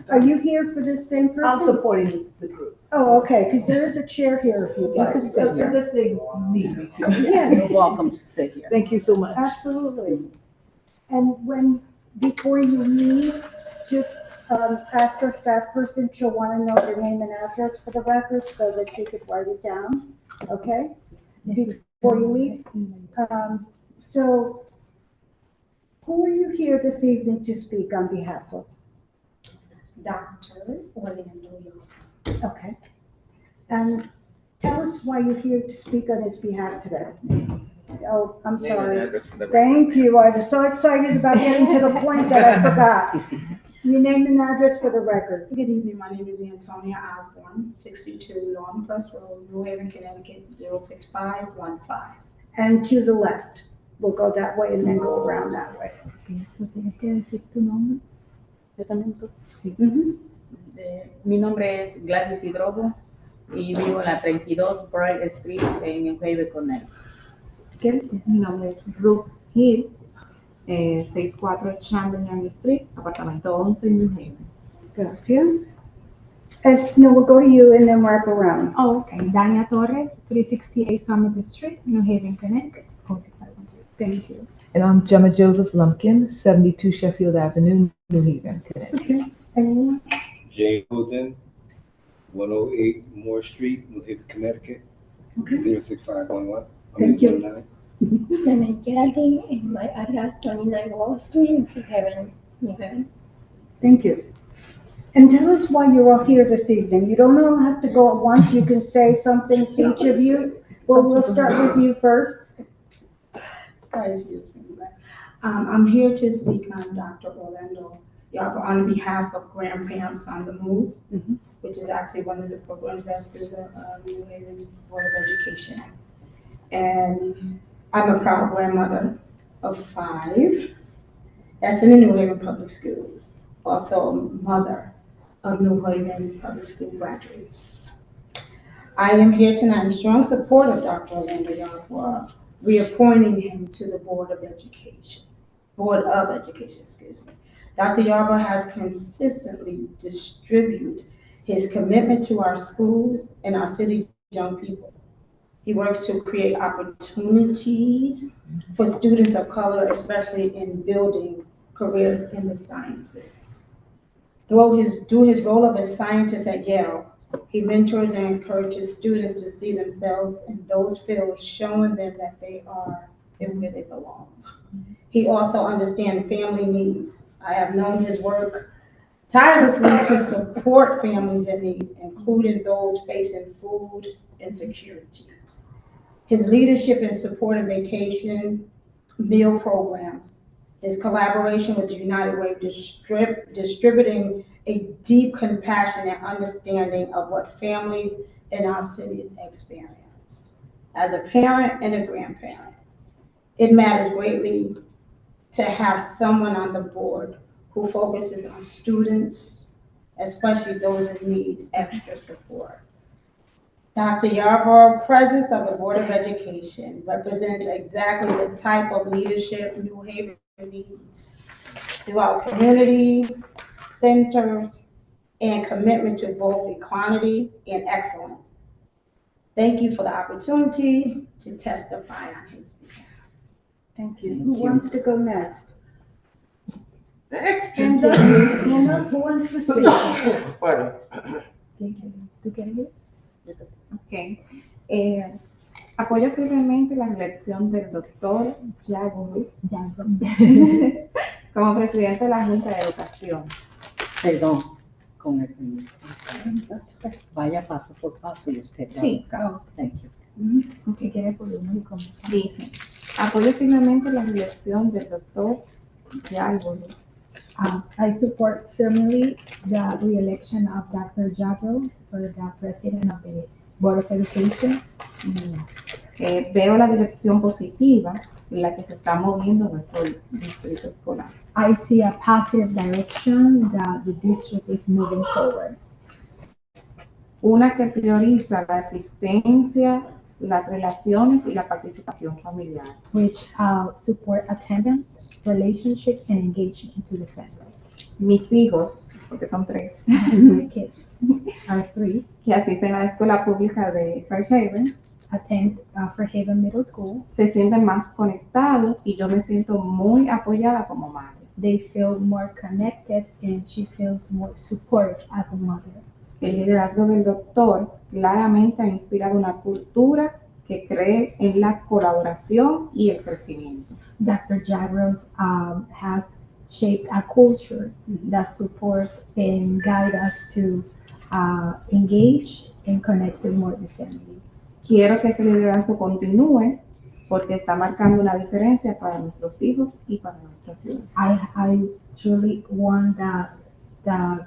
A: Are you here for the same person?
B: I'm supporting the group.
A: Oh, okay, because there is a chair here if you'd
B: You
A: like.
B: can sit here. Unless they need me to.
A: Yeah.
D: You're welcome to sit here.
B: Thank you so much.
A: Absolutely. And before you leave, just ask our staff person, she'll want to know their name and address for the record so that she could write it down, okay? Before you leave. So, who are you here this evening to speak on behalf of?
J: Dr. Orlando.
A: Okay. And tell us why you're here to speak on his behalf today. Oh, I'm
C: name and
A: sorry.
C: address for the record.
A: Thank you. I was so excited about getting to the point that I forgot. Your name and address for the record.
K: Good evening, my name is Antonia Osborne, 62 Long Crest Road, New Haven, Connecticut, 06515.
A: And to the left. We'll go that way and then go around that way.
J: Eso tienes que decir tu nombre.
L: Yo también.
J: Sí.
L: Mi nombre es Gladys Hidrogo y vivo en la 32 Bright Street en New Haven, Connecticut.
A: ¿Qué?
J: Mi nombre es Ruth Hill, 64 Chamberlain Street, apartamento 11 en New Haven.
A: Gracias. And no, we'll go to you and then wrap around.
J: Oh, okay. Dania Torres, 368 Summit Street, New Haven, Connecticut.
A: Thank you.
B: And I'm Gemma Joseph Lumpkin, 72 Sheffield Avenue, New Haven, Connecticut.
A: Okay. Anyone?
M: James Hilton, 108 Moore Street, New Haven, Connecticut,
A: Okay.
M: 06511.
A: Thank you.
M: 19.
J: My name is Geraldine and my address 29 Wall Street, New Haven, New Haven.
A: Thank you. And tell us why you're all here this evening. You don't all have to go at once. You can say something, each of you. Well, we'll start with you first.
K: I'm here to speak on Dr. Orlando Yarbrough on behalf of Grandparents on the Move, which is actually one of the programs that's through the New Haven Board of Education. And I'm a proud grandmother of 5 that's in the New Haven Public Schools. Also a mother of New Haven Public School graduates. I am here tonight in strong support of Dr. Orlando Yarbrough, reappointing him to the Board of Education. Board of Education, excuse me. Dr. Yarbrough has consistently distributed his commitment to our schools and our city's young people. He works to create opportunities for students of color, especially in building careers in the sciences. Through his role of a scientist at Yale, he mentors and encourages students to see themselves in those fields, showing them that they are and where they belong. He also understands family needs. I have known his work tirelessly to support families in need, including those facing food insecurities. His leadership in supporting vacation meal programs, his collaboration with the United Way, distributing a deep compassion and understanding of what families in our cities experience. As a parent and a grandparent, it matters greatly to have someone on the board who focuses on students, especially those in need extra support. Dr. Yarbrough's presence of the Board of Education represents exactly the type of leadership New Haven needs throughout community centers and commitment to both equality and excellence. Thank you for the opportunity to testify on his behalf.
A: Thank you. Who wants to go next?
C: Next.
A: Hands up, who wants to speak?
C: Bueno.
J: ¿Tú quieres ir? Ok. Apoyo firmemente la reelección del doctor Yarbrough como presidente de la Junta de Educación.
D: Perdón, con el permiso. Vaya paso por paso y usted.
J: Sí.
D: Thank you.
J: ¿Qué quiere por uno y cómo? Dice, apoyo firmemente la reelección del doctor Yarbrough.
N: I support firmly the re-election of Dr. Yarbrough for the president of the Board of Education.
J: Veo la dirección positiva en la que se está moviendo nuestro distrito escolar.
N: I see a positive direction that the district is moving forward.
J: Una que prioriza la asistencia, las relaciones y la participación familiar.
N: Which support attendance, relationship, and engagement to the families.
J: Mis hijos, porque son 3,
N: My kids are 3,
J: que asisten a la escuela pública de Fairhaven,
N: attend Fairhaven Middle School.
J: Se sienten más conectados y yo me siento muy apoyada como madre.
N: They feel more connected and she feels more support as a mother.
J: El liderazgo del doctor claramente ha inspirado una cultura que cree en la colaboración y el crecimiento.
N: Dr. Yarbrough has shaped a culture that supports and guides us to engage and connect with more the family.
J: Quiero que ese liderazgo continúe porque está marcando una diferencia para nuestros hijos y para nuestra ciudad.
N: I truly want that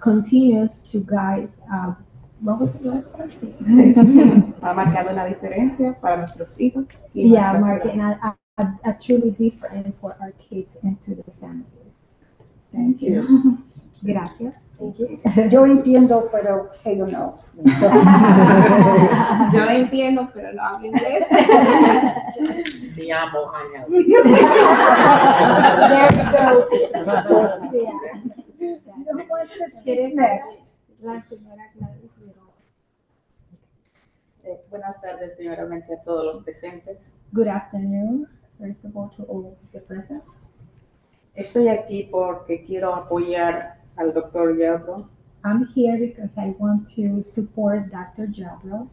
N: continues to guide. What was the last part?
J: Ha marcado una diferencia para nuestros hijos y
N: Yeah,
J: nuestra ciudad.
N: marking a truly different for our kids and to the families.
A: Thank you.
N: Gracias.
A: Thank you. Yo entiendo, pero ellos no.
J: Yo entiendo, pero no hablo inglés.
D: Me llamo Ángel.
N: There we go.
A: Who wants to
N: Get
A: speak
N: it
A: next?
N: La señora Gladys Leroy.
L: Buenas tardes, primeramente a todos los presentes.
N: Good afternoon, first of all, to all the present.
L: Estoy aquí porque quiero apoyar al doctor Yarbrough
N: I'm here because I want to support Dr. Yarbrough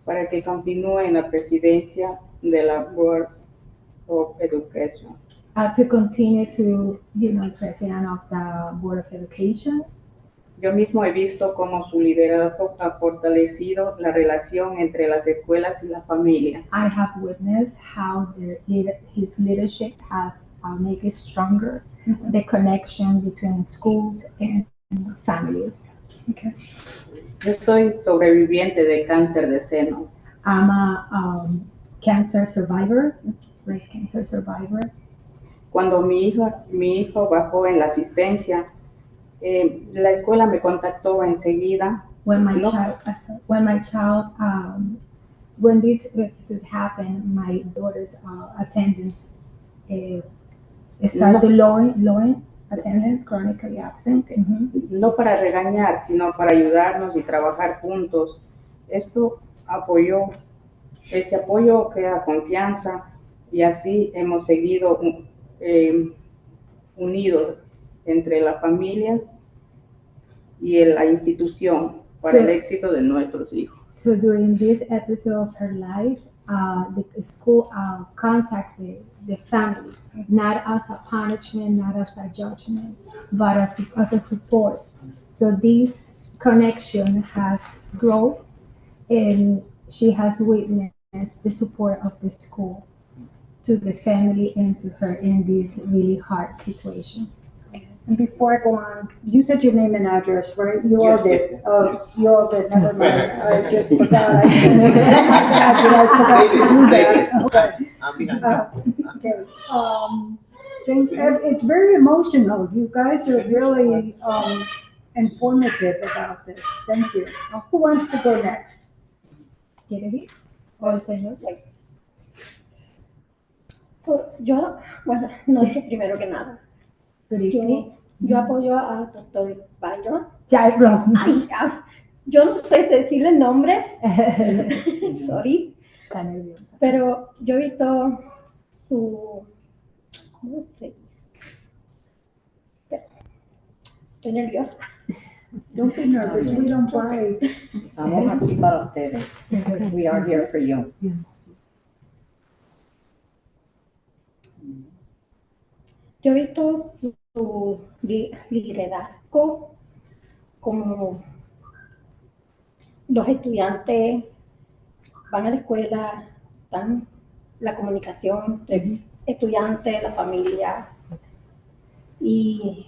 L: para que continúe en la presidencia de la Board of Education.
N: to continue to, president of the Board of Education.
L: Yo mismo he visto cómo su liderazgo ha fortalecido la relación entre las escuelas y las familias.
N: I have witnessed how his leadership has made it stronger, the connection between schools and families.
A: Okay.
L: Yo soy sobreviviente de cáncer de seno.
N: I'm a cancer survivor, breast cancer survivor.
L: Cuando mi hijo bajó en la asistencia, la escuela me contactó enseguida.
N: When my
L: No.
N: child, when this episode happened, my daughter's attendance Start to low attendance, chronically absent.
J: No para regañar, sino para ayudarnos y trabajar juntos. Esto apoyó, este apoyo crea confianza y así hemos seguido unidos entre las familias y la institución para el éxito de nuestros hijos.
N: So during this episode of her life, the school contacted the family, not as a punishment, not as a judgment, but as a support. So this connection has grown, and she has witnessed the support of the school to the family and to her in this really hard situation.
A: And before I go on, you said your name and address, right? You all did. Oh, you all did, never mind. I just forgot. I forgot to do that. Okay. Okay. It's very emotional. You guys are really informative about this. Thank you. Who wants to go next?
N: ¿Quiere ir? ¿O el señor?
O: So, yo, bueno, no dije primero que nada.
N: Good evening.
O: Yo apoyo al doctor Byron.
N: Jairo.
O: Ay, yo no sé decirle el nombre. Sorry.
N: Está nerviosa.
O: Pero yo he visto su... ¿Cómo se dice? Estoy nerviosa.
A: Don't be nervous. We don't play.
D: Estamos aquí para ustedes. We are here for you.
O: Yo he visto su liderazgo, como los estudiantes van a la escuela, dan la comunicación entre estudiantes, la familia. Y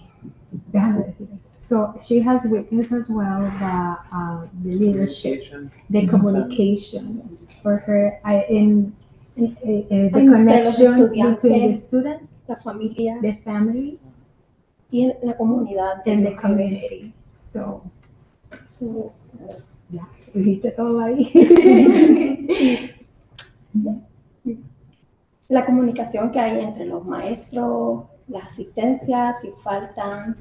N: déjame decir eso. So she has witnessed as well the leadership, the communication for her in the connection between the students,
O: la familia,
N: the family,
O: y en la comunidad,
N: and the community. So, ya, dijiste todo ahí.
O: La comunicación que hay entre los maestros, las asistencias, si faltan.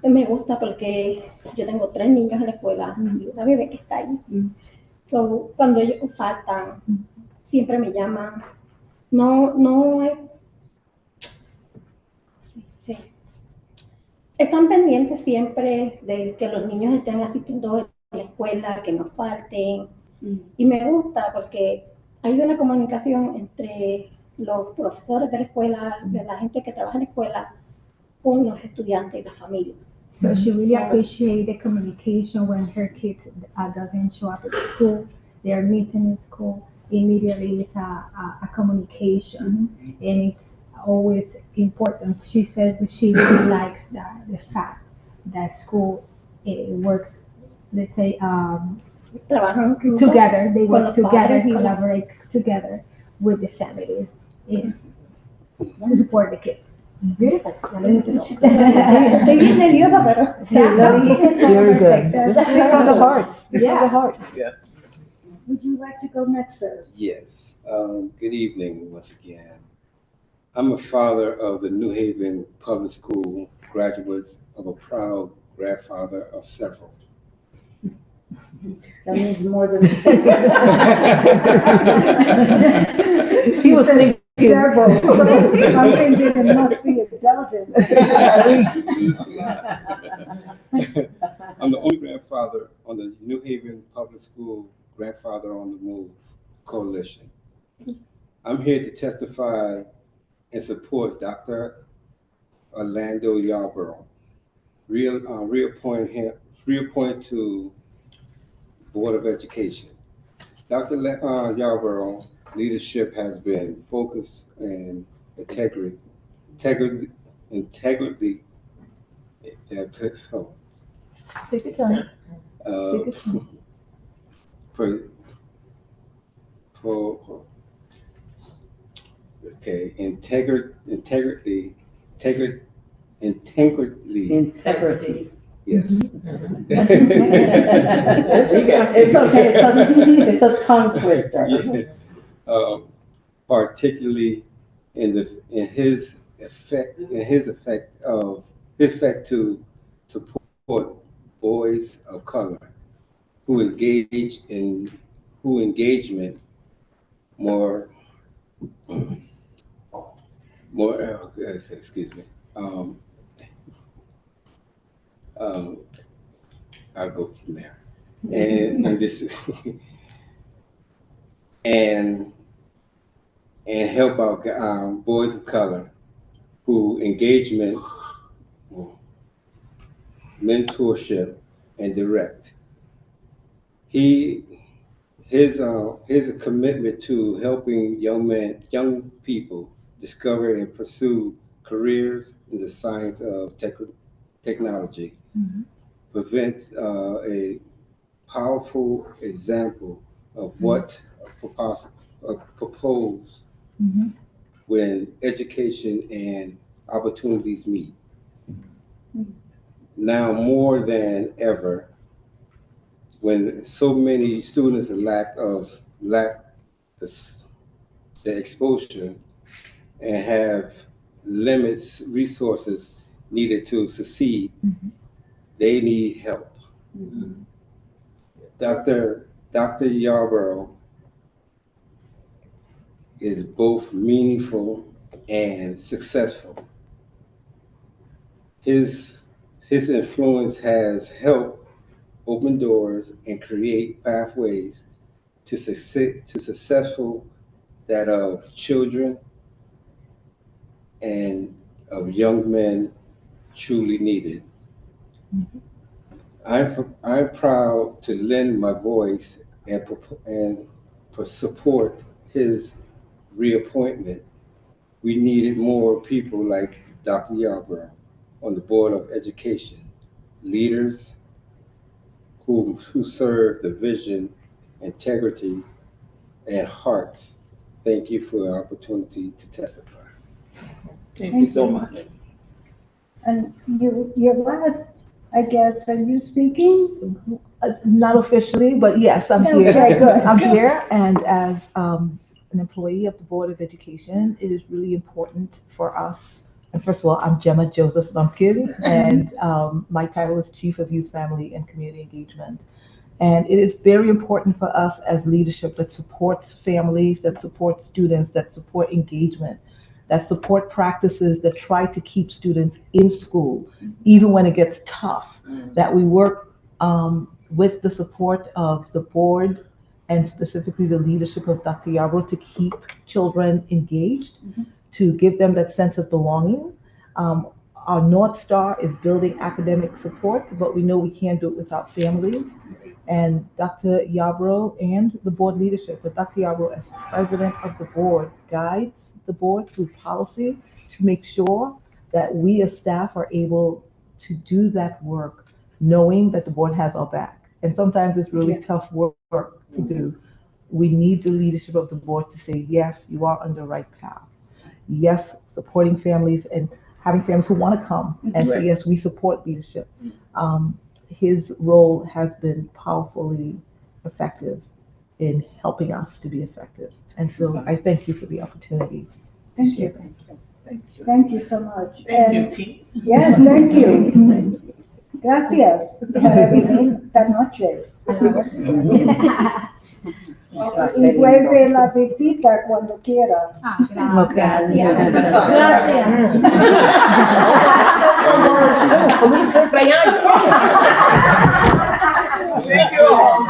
O: Me gusta porque yo tengo 3 niños en la escuela y una bebé que está ahí. So, cuando ellos faltan, siempre me llaman. No es... Sí. Están pendientes siempre de que los niños estén asistiendo a la escuela, que no falten. Y me gusta porque hay una comunicación entre los profesores de la escuela, de la gente que trabaja en la escuela, con los estudiantes y la familia.
N: So she really appreciates the communication when her kids doesn't show up at school, they are missing in school. Immediately it's a communication, and it's always important. She says that she really likes the fact that school works, let's say, together. They work together, collaborate together with the families to support the kids. Beautiful.
O: Estoy bien nerviosa, pero
B: Very good. Just speak from the heart. Speak from the heart.
M: Yes.
A: Would you like to go next, sir?
M: Yes. Good evening once again. I'm a father of the New Haven Public School graduates, of a proud grandfather of several.
D: That means more than
B: He was thinking.
A: Several. I'm thinking it must be a dozen.
M: I'm the only grandfather on the New Haven Public School Grandfather on the Move Coalition. I'm here to testify and support Dr. Orlando Yarborough. Reappointed to Board of Education. Dr. Yarborough leadership has been focused and integrity.
B: Take your time.
M: Integrity. Yes.
D: It's okay. It's a tongue twister.
M: Particularly his effect to support boys of color who engage in who engagement more excuse me. Um, um, I'll go from there. And this and and help out boys of color who engagement, mentorship, and direct. He his commitment to helping young people discover and pursue careers in the science of technology presents a powerful example of what propose when education and opportunities meet. Now more than ever, when so many students lack the, the exposure and have limits resources needed to succeed, they need help. Dr. Yarborough is both meaningful and successful. His his influence has helped open doors and create pathways to successful that of children and of young men truly needed. I'm proud to lend my voice and support his reappointment. We needed more people like Dr. Yarborough on the Board of Education, leaders who serve the vision, integrity, and hearts. Thank you for the opportunity to testify.
C: Thank you so much.
A: And your last, I guess, are you speaking?
B: Not officially, but yes, I'm here.
A: Okay, good.
B: I'm here, and as an employee of the Board of Education, it is really important for us. And first of all, I'm Gemma Joseph Lumpkin, and my title is Chief of Youth, Family, and Community Engagement. And it is very important for us as leadership that supports families, that supports students, that support engagement, that support practices that try to keep students in school, even when it gets tough, that we work with the support of the board and specifically the leadership of Dr. Yarbrough to keep children engaged, to give them that sense of belonging. Our North Star is building academic support, but we know we can't do it without families. And Dr. Yarbrough and the board leadership, but Dr. Yarbrough as president of the board guides the board through policy to make sure that we as staff are able to do that work, knowing that the board has our back. And sometimes it's really tough work to do. We need the leadership of the board to say, yes, you are on the right path. Yes, supporting families and having families who want to come and say, yes, we support leadership. His role has been powerfully effective in helping us to be effective. And so I thank you for the opportunity.
A: Thank you. Thank you so much.
C: Thank you, T.
A: Yes, thank you. Gracias. Esta noche. Y vuelve la visita cuando quiera.
B: Gracias.
C: Thank you all.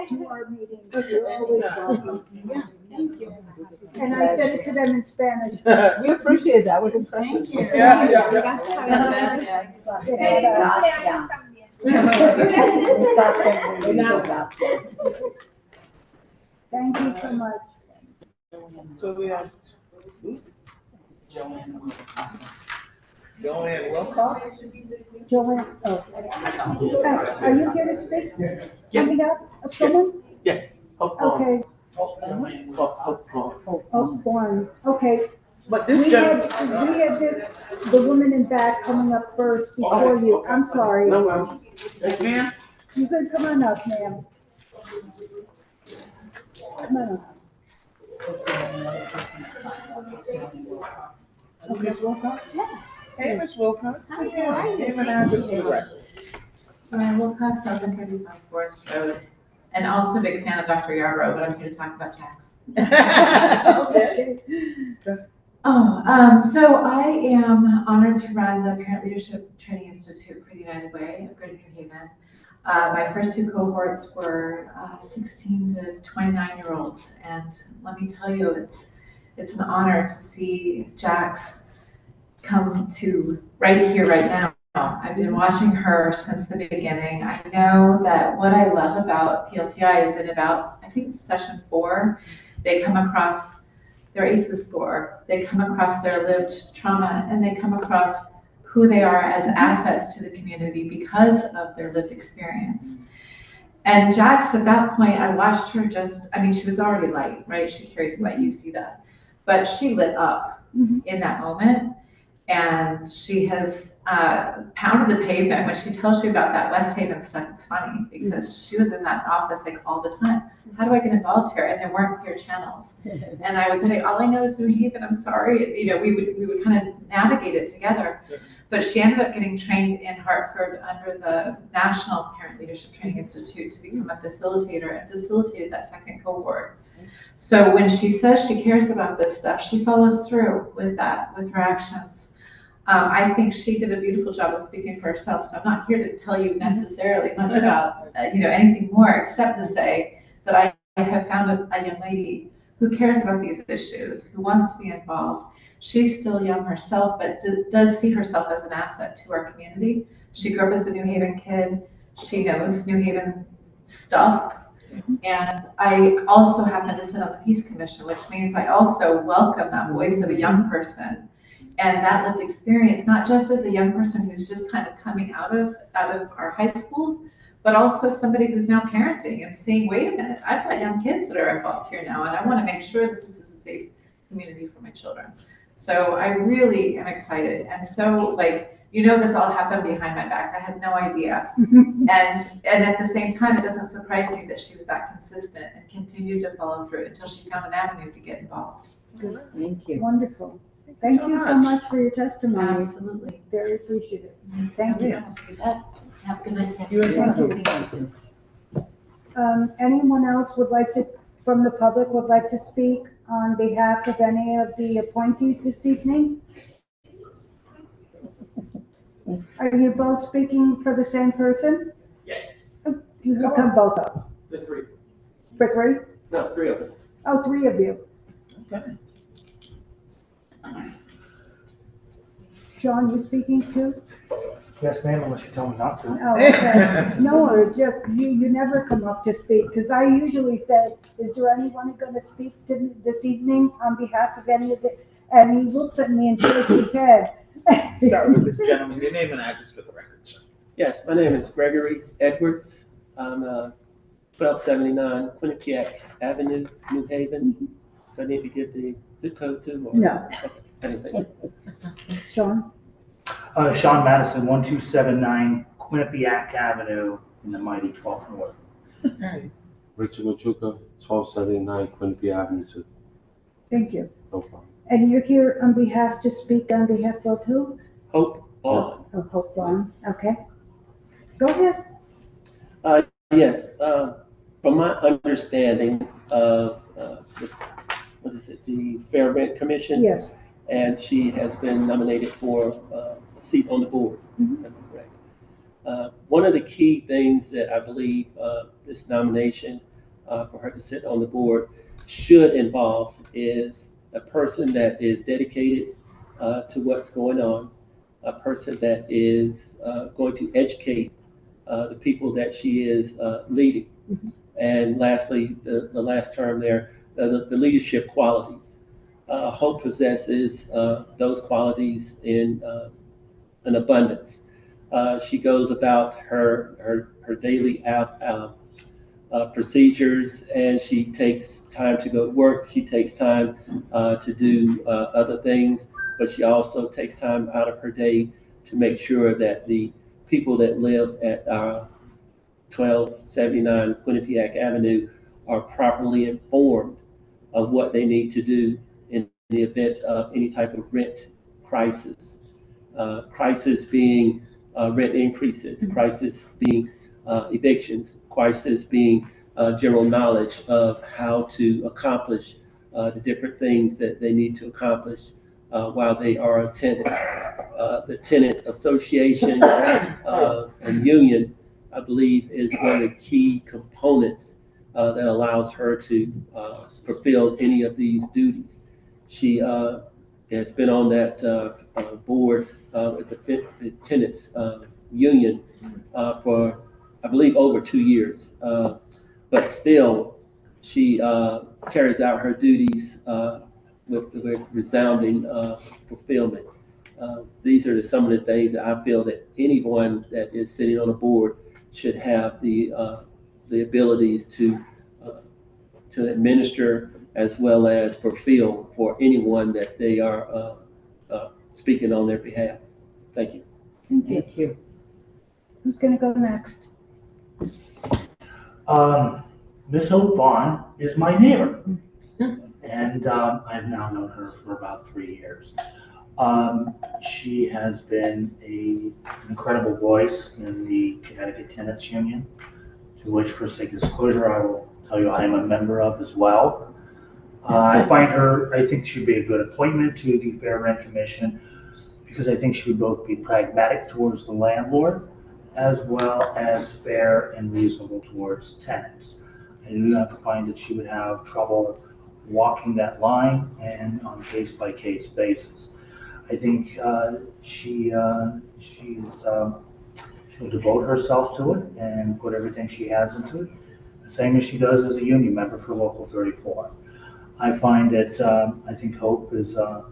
A: To our meeting, you're always welcome. And I said it to them in Spanish.
B: We appreciate that. We're impressed.
C: Thank you. Yeah.
A: Thank you so much.
C: So we have Joanne, welcome.
A: Joanne, are you here to speak?
P: Yes.
A: On behalf of someone?
P: Yes.
A: Okay. One. Okay.
C: But this
A: We had the woman in back coming up first before you. I'm sorry.
C: No, well, yes, ma'am.
A: You could come on up, ma'am. Come on up.
C: Ms. Wilcox?
O: Yeah.
C: Hey, Ms. Wilcox.
O: Hi, how are you?
C: Name and address for the record.
P: Ryan Wilcox, 735 Forest Road, and also a big fan of Dr. Yarbrough, but I'm here to talk about tax.
C: Okay.
P: So I am honored to run the Parent Leadership Training Institute for the United Way of Greater New Haven. My first two cohorts were 16 to 29-year-olds, and let me tell you, it's an honor to see Jax come to right here, right now. I've been watching her since the beginning. I know that what I love about PLTI is in about, I think session 4, they come across their ACEs score, they come across their lived trauma, and they come across who they are as assets to the community because of their lived experience. And Jax, at that point, I watched her she was already light, right? She carries light, you see that. But she lit up in that moment. And she has pounded the pavement. When she tells you about that West Haven stuff, it's funny because she was in that office like all the time. How do I get involved here? And there weren't clear channels. And I would say, all I know is New Haven, I'm sorry. You know, we would kind of navigate it together. But she ended up getting trained in Hartford under the National Parent Leadership Training Institute to become a facilitator and facilitated that second cohort. So when she says she cares about this stuff, she follows through with that, with her actions. I think she did a beautiful job of speaking for herself. So I'm not here to tell you necessarily much about, anything more, except to say that I have found a young lady who cares about these issues, who wants to be involved. She's still young herself, but does see herself as an asset to our community. She grew up as a New Haven kid. She knows New Haven stuff. And I also happen to sit on the Peace Commission, which means I also welcome that voice of a young person and that lived experience, not just as a young person who's just kind of coming out of our high schools, but also somebody who's now parenting and seeing, wait a minute, I've got young kids that are involved here now, and I want to make sure that this is a safe community for my children. So I really am excited. And so this all happened behind my back. I had no idea. And at the same time, it doesn't surprise me that she was that consistent and continued to follow through until she found an avenue to get involved.
A: Good.
D: Thank you.
A: Wonderful. Thank you so much for your testimony.
P: Absolutely.
A: Very appreciative. Thank you.
P: Have a good night.
C: You as well.
A: Thank you. Anyone else from the public would like to speak on behalf of any of the appointees this evening? Are you both speaking for the same person?
Q: Yes.
A: You can come both up.
Q: The 3.
A: For 3?
Q: No, 3 of us.
A: Oh, 3 of you.
C: Okay.
A: Sean, you speaking too?
Q: Yes, ma'am, unless you tell me not to.
A: Oh, okay. No, just, you never come up to speak, because I usually say, is there anyone going to speak this evening on behalf of any of the, and he looks at me and shakes his head.
C: Start with this gentleman, your name and address for the record, sir.
Q: Yes, my name is Gregory Edwards. I'm 1279 Quinnipiac Avenue, New Haven. Do I need to give the zip code too? Or?
A: No.
Q: Okay, anything.
A: Sean?
R: Sean Madison, 1279 Quinnipiac Avenue in the mighty 12th Ward.
S: Richard Machuca, 1279 Quincy Avenue, too.
A: Thank you.
S: No problem.
A: And you're here to speak on behalf of who?
Q: Hope Vaughn.
A: Oh, Hope Vaughn, okay. Go ahead.
Q: Yes, from my understanding of, the Fair Rent Commission?
A: Yes.
Q: And she has been nominated for a seat on the board.
A: Mm-hmm.
Q: Am I correct? One of the key things that I believe this nomination for her to sit on the board should involve is a person that is dedicated to what's going on, a person that is going to educate the people that she is leading.
A: Mm-hmm.
Q: And lastly, the last term there, the leadership qualities. Hope possesses those qualities in an abundance. She goes about her daily procedures, and she takes time to go to work. She takes time to do other things, but she also takes time out of her day to make sure that the people that live at 1279 Quinnipiac Avenue are properly informed of what they need to do in the event of any type of rent crisis. Crisis being rent increases, crisis being evictions, crisis being general knowledge of how to accomplish the different things that they need to accomplish while they are a tenant. The tenant association and union, I believe, is one of the key components that allows her to fulfill any of these duties. She has been on that board with the tenants union for, I believe, over 2 years. But still, she carries out her duties with resounding fulfillment. These are some of the things that I feel that anyone that is sitting on a board should have the abilities to administer as well as fulfill for anyone that they are speaking on their behalf. Thank you.
A: Thank you. Who's gonna go next?
R: Miss Hope Vaughn is my neighbor, and I've now known her for about 3 years. She has been an incredible voice in the Connecticut Tenants Union, to which, for sake of disclosure, I will tell you I am a member of as well. I think she'd be a good appointment to the Fair Rent Commission, because I think she would both be pragmatic towards the landlord as well as fair and reasonable towards tenants. I do not find that she would have trouble walking that line and on a case-by-case basis. I think she'll devote herself to it and put everything she has into it, the same as she does as a union member for Local 34. I find that I think Hope is a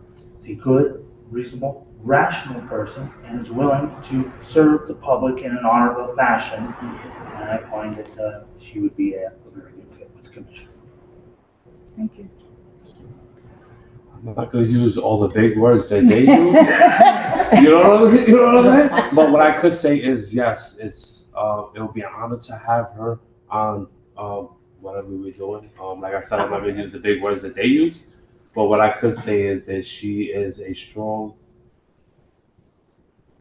R: good, reasonable, rational person and is willing to serve the public in an honorable fashion. And I find that she would be a very good fit with the commission.
A: Thank you.
S: I'm not going to use all the big words that they use. You know what I mean? But what I could say is, yes, it'll be an honor to have her on whatever we're doing. Like I said, I'm not going to use the big words that they use. But what I could say is that she is a strong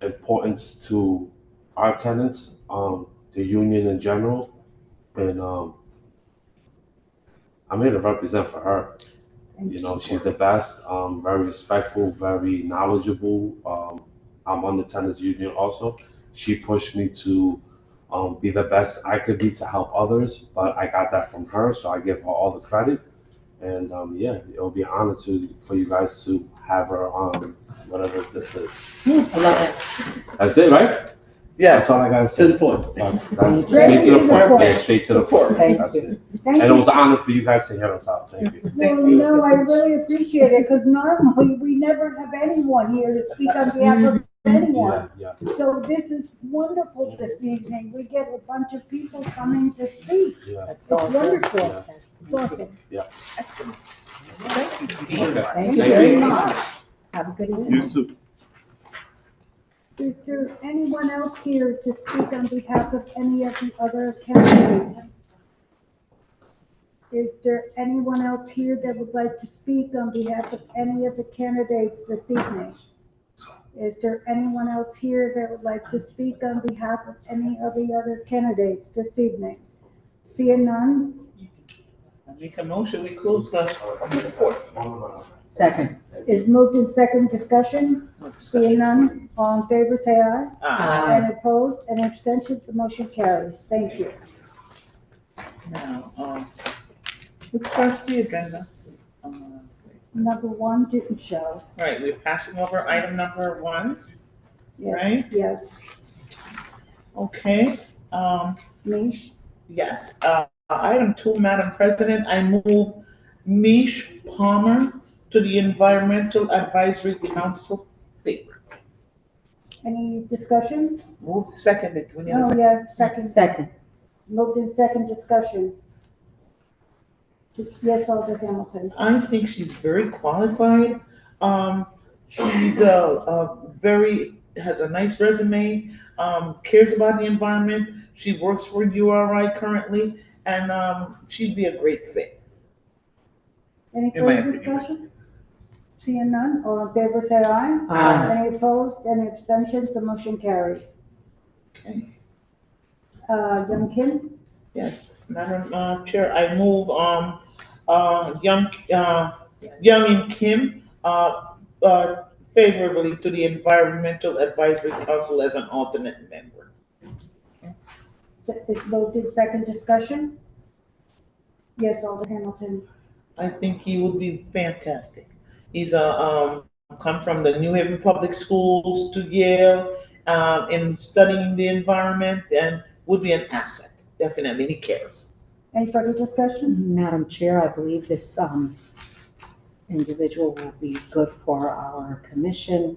S: importance to our tenants, the union in general, and I'm here to represent for her. You know, she's the best, very respectful, very knowledgeable. I'm on the tenants union also. She pushed me to be the best I could be to help others, but I got that from her, so I give her all the credit. And yeah, it'll be an honor for you guys to have her on whatever this is.
D: I love it.
S: That's it, right?
C: Yeah.
S: That's all I gotta say.
Q: To the point.
S: That's
A: Straight
S: straight to the
A: to the
S: point.
A: point.
S: Yeah, straight to the point.
D: Thank
S: That's
D: you.
S: it.
A: Thank
S: And it
A: you.
S: was an honor for you guys to hear us out. Thank you.
A: Well, no, I really appreciate it, because normally we never have anyone here to speak on behalf of anyone.
S: Yeah.
A: So this is wonderful this evening. We get a bunch of people coming to speak.
S: Yeah.
A: It's wonderful.
S: Yeah.
A: It's awesome.
S: Yeah.
C: Excellent. Thank you.
S: Okay.
A: Thank you very much.
D: Have a good evening.
S: You too.
A: Is there anyone else here to speak on behalf of any of the other candidates? Is there anyone else here that would like to speak on behalf of any of the candidates this evening? Is there anyone else here that would like to speak on behalf of any of the other candidates this evening? Seeing none?
C: I make a motion, we close the report.
D: Second.
A: Is moved in second discussion? Seeing none? All in favor, say aye.
C: Aye.
A: And opposed, and abstentions, the motion carries. Thank you.
C: Now, which was the agenda?
A: Number one didn't show.
C: Right, we're passing over item number 1,
A: Yes,
C: right?
A: yes.
C: Okay,
A: Mish?
C: yes. Item 2, Madam President, I move Mish Palmer to the Environmental Advisory Council.
A: Any discussion?
C: Move seconded. We need a
A: Oh,
C: second.
A: yeah, second.
D: Second.
A: Moved in second discussion. Yes, Alder Hamilton.
C: I think she's very qualified. She's has a nice resume, cares about the environment. She works for URI currently, and she'd be a great fit.
A: Any
C: in my
A: further
C: opinion.
A: discussion? Seeing none, all in favor say aye.
C: Aye.
A: Any opposed, any abstentions, the motion carries.
C: Okay.
A: Young Kim?
C: Yes, Madam Chair, I move Young and Kim favorably to the Environmental Advisory Council as an alternate member.
A: Is moved in second discussion? Yes, Alder Hamilton.
C: I think he would be fantastic. He's come from the New Haven Public Schools to Yale in studying the environment and would be an asset. Definitely, he cares.
A: Any further discussion?
D: Madam Chair, I believe this individual will be good for our commission.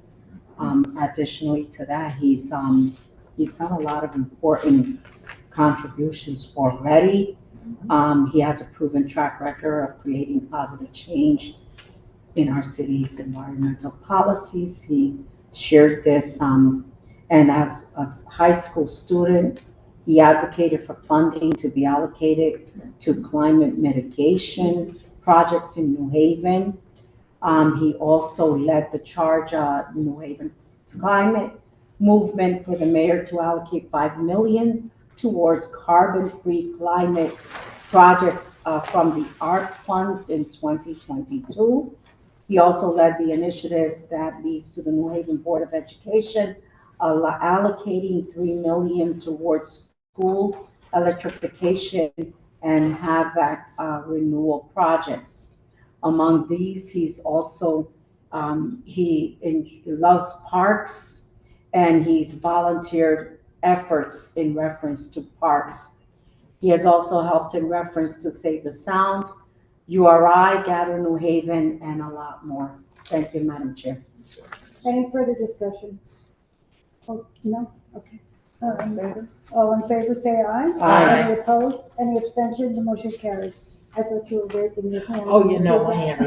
D: Additionally to that, he's done a lot of important contributions already. He has a proven track record of creating positive change in our city's environmental policies. He shared this, and as a high school student, he advocated for funding to be allocated to climate mitigation projects in New Haven. He also led the charge New Haven climate movement for the mayor to allocate $5 million towards carbon-free climate projects from the ARC funds in 2022. He also led the initiative that leads to the New Haven Board of Education allocating $3 million towards school electrification and HVAC renewal projects. Among these, he's also, he loves parks, and he's volunteered efforts in reference to parks. He has also helped in reference to Save the Sound, URI, Gather New Haven, and a lot more. Thank you, Madam Chair.
A: Any further discussion? Oh, no? Okay. All in favor say aye.
C: Aye.
A: Any opposed, any abstention, the motion carries. I thought you were raising your hand.
C: Oh, you know, I am.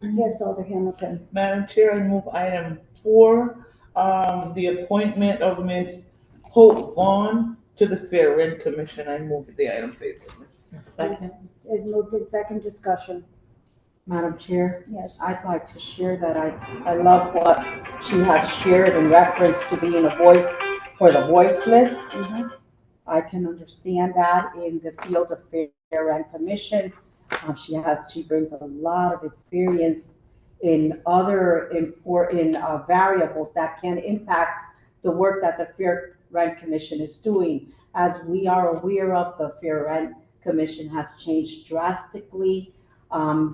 A: Yes, Alder Hamilton.
C: Madam Chair, I move item 4, the appointment of Ms. Hope Vaughn to the Fair Rent Commission. I move the item favorably.
A: Second. It's moved in second discussion.
D: Madam Chair?
A: Yes.
D: I'd like to share that I love what she has shared in reference to being a voice for the voiceless. I can understand that in the field of Fair Rent Commission. She brings a lot of experience in other important variables that can impact the work that the Fair Rent Commission is doing. As we are aware of, the Fair Rent Commission has changed drastically.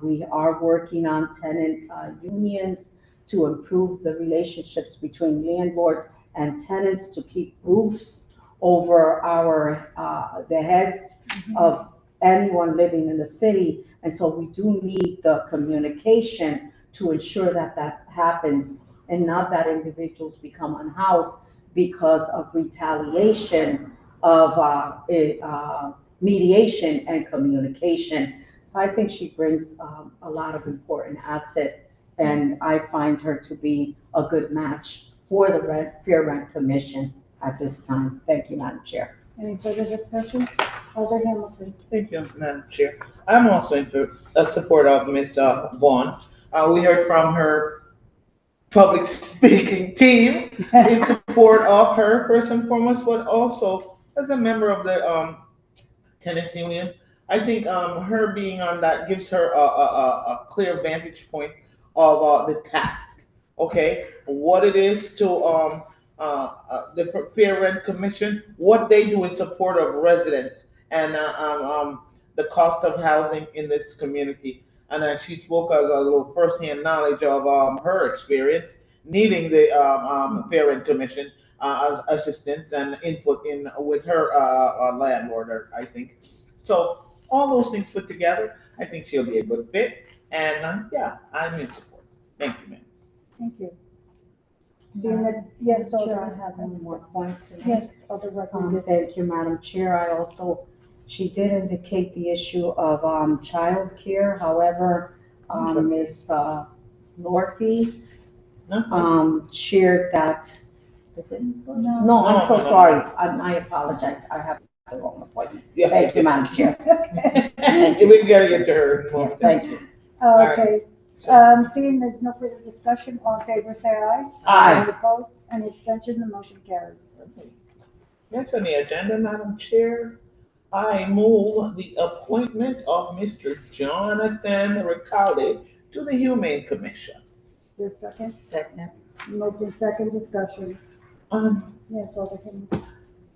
D: We are working on tenant unions to improve the relationships between landlords and tenants to keep roofs over the heads of anyone living in the city. And so we do need the communication to ensure that that happens, and not that individuals become unhoused because of retaliation of mediation and communication. So I think she brings a lot of important asset, and I find her to be a good match for the Fair Rent Commission at this time. Thank you, Madam Chair.
A: Any further discussion? Alder Hamilton.
C: Thank you, Madam Chair. I'm also in support of Ms. Vaughn. We heard from her public speaking team in support of her, first and foremost, but also as a member of the tenants union. I think her being on that gives her a clear vantage point of the task, okay? What it is to the Fair Rent Commission, what they do in support of residents and the cost of housing in this community. And she spoke as a little firsthand knowledge of her experience needing the Fair Rent Commission assistance and input in with her landlord, I think. So all those things put together, I think she'll be a good fit. And yeah, I'm in support. Thank you, ma'am.
A: Thank you. Yes,
D: Chair,
A: Alder.
D: I have one more point to make.
A: Yes, Alder Rodriguez.
D: Thank you, Madam Chair. She did indicate the issue of childcare. However, Ms. Lorthy shared that. Is it Ms. Lorthy? No, I'm so sorry. I apologize. I have the wrong appointment.
C: Yeah.
D: Thank you, Madam Chair.
C: We gotta get to her in a moment.
D: Thank you.
A: Okay, seeing there's no further discussion, all in favor, say aye.
D: Aye.
A: Any opposed? Any abstention? The motion carries.
C: Next on the agenda, Madam Chair, I move the appointment of Mr. Jonathan Ricaldi to the Humane Commission.
A: Your second?
L: Second.
A: Moved in second discussion.
C: Um,
A: Yes, Alderman.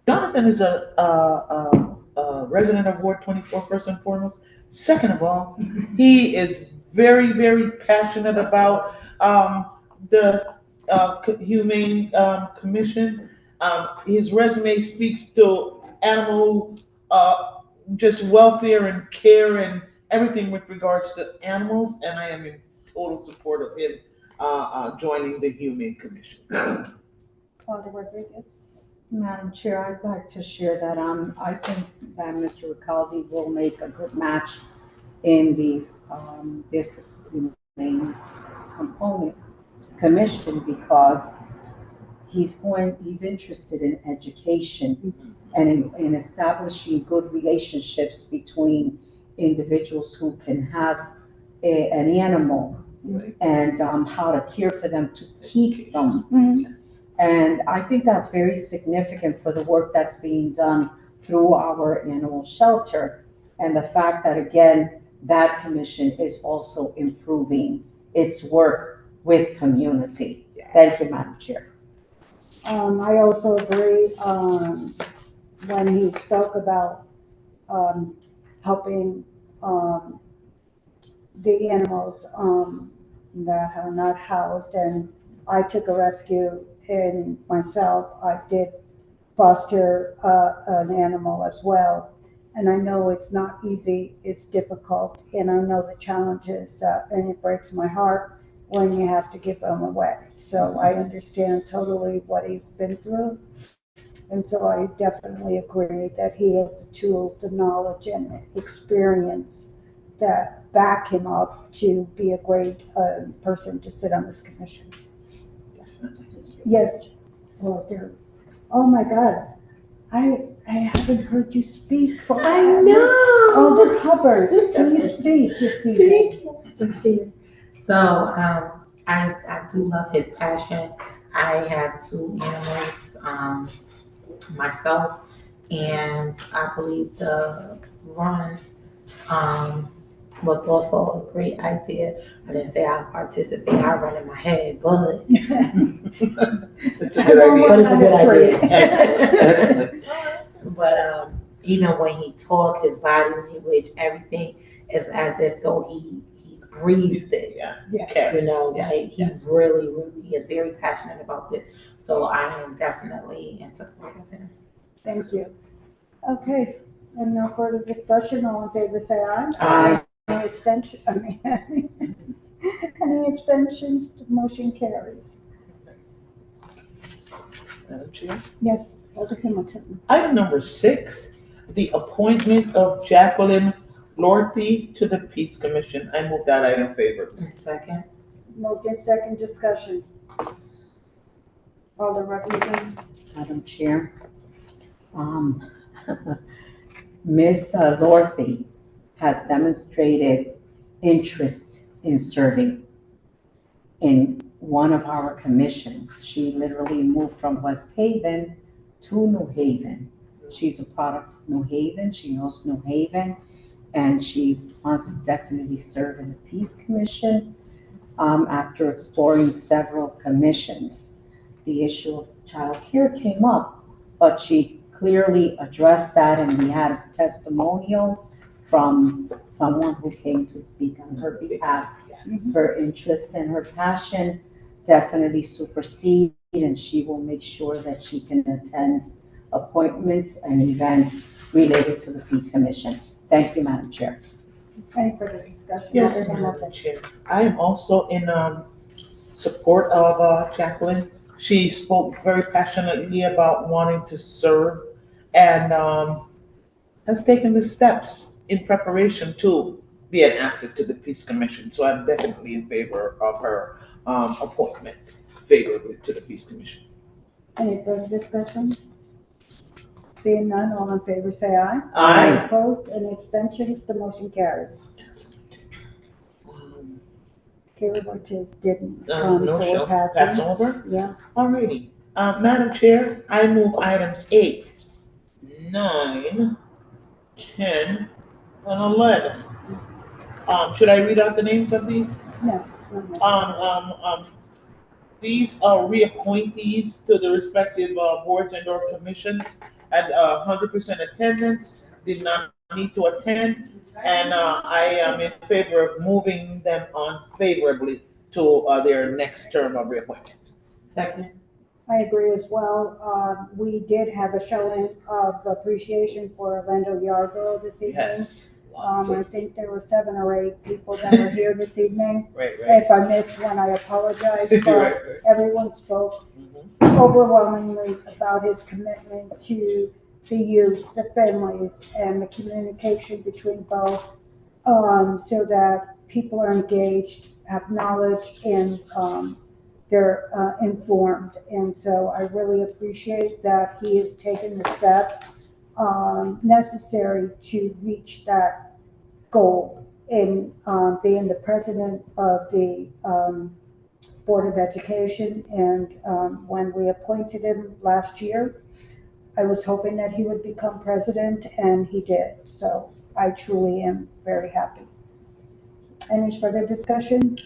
C: Jonathan is a resident of Ward 24, first and foremost. Second of all, he is very, very passionate about the Humane Commission. His resume speaks to animal just welfare and care and everything with regards to animals, and I am in total support of him joining the Humane Commission.
A: Alder Rodriguez.
D: Madam Chair, I'd like to share that I think that Mr. Ricaldi will make a good match in the this main component commission because he's interested in education and in establishing good relationships between individuals who can have an animal and how to care for them, to keep them. And I think that's very significant for the work that's being done through our animal shelter. And the fact that, again, that commission is also improving its work with community. Thank you, Madam Chair.
A: I also agree, when he spoke about, helping, the animals, that are not housed, and I took a rescue in myself. I did foster, an animal as well. And I know it's not easy, it's difficult, and I know the challenges, and it breaks my heart when you have to give them away. So I understand totally what he's been through. And so I definitely agree that he has the tools, the knowledge and experience that back him up to be a great person to sit on this commission. Yes, well, there, oh my God, I haven't heard you speak for.
T: I know.
A: Alder Hubbard, please speak this evening.
T: Thank you. So, I do love his passion. I have 2 animals, myself, and I believe the run, was also a great idea. I didn't say I participate, I run in my head, but.
C: It's a good idea.
T: But it's a good idea.
C: Excellent.
T: But, even when he talked, his body language, everything is as if though he breathes it. You know, like he really, really is very passionate about this. So I am definitely in support of him.
A: Thank you. Okay, and no further discussion, all in favor say aye.
T: Aye.
A: Any abstention, any abstentions, the motion carries.
C: Madam Chair?
A: Yes, Alder Hamilton.
C: Item number 6, the appointment of Jacqueline Lorthy to the Peace Commission. I move that item favorably.
T: Second.
A: Moved in second discussion. Alder Rodriguez.
D: Madam Chair, Ms. Lorthy has demonstrated interest in serving in one of our commissions. She literally moved from West Haven to New Haven. She's a product of New Haven. She knows New Haven, and she wants to definitely serve in the Peace Commission. After exploring several commissions, the issue of child care came up, but she clearly addressed that, and we had a testimonial from someone who came to speak on her behalf. Her interest and her passion definitely supersede, and she will make sure that she can attend appointments and events related to the Peace Commission. Thank you, Madam Chair.
A: Any further discussion?
C: Yes,
A: Alder
C: Madam Chair. I am also in support of Jacqueline. She spoke very passionately about wanting to serve and has taken the steps in preparation to be an asset to the Peace Commission. So I'm definitely in favor of her appointment favorably to the Peace Commission.
A: Any further discussion? Seeing none, all in favor say aye.
C: Aye.
A: Opposed, any abstentions, the motion carries. Kayla Ortiz didn't come,
C: No
A: so
C: show.
A: we're passing.
C: Pass over?
A: Yeah.
C: Alrighty. Madam Chair, I move items 8, 9, 10, and 11. Should I read out the names of these?
A: No.
C: These are reappointees to the respective boards and or commissions at 100% attendance, did not need to attend, and I am in favor of moving them on favorably to their next term of reappointment.
L: Second.
A: I agree as well. We did have a showing of appreciation for Orlando Yarborough this evening.
C: Yes.
A: I think there were 7 or 8 people that were here this evening.
C: Right.
A: If I missed one, I apologize, but
C: Right.
A: everyone spoke overwhelmingly about his commitment to the youth, the families, and the communication between both, so that people are engaged, have knowledge, and they're informed. And so I really appreciate that he has taken the step necessary to reach that goal in being the president of the Board of Education. And when we appointed him last year, I was hoping that he would become president, and he did. So I truly am very happy. Any further discussion?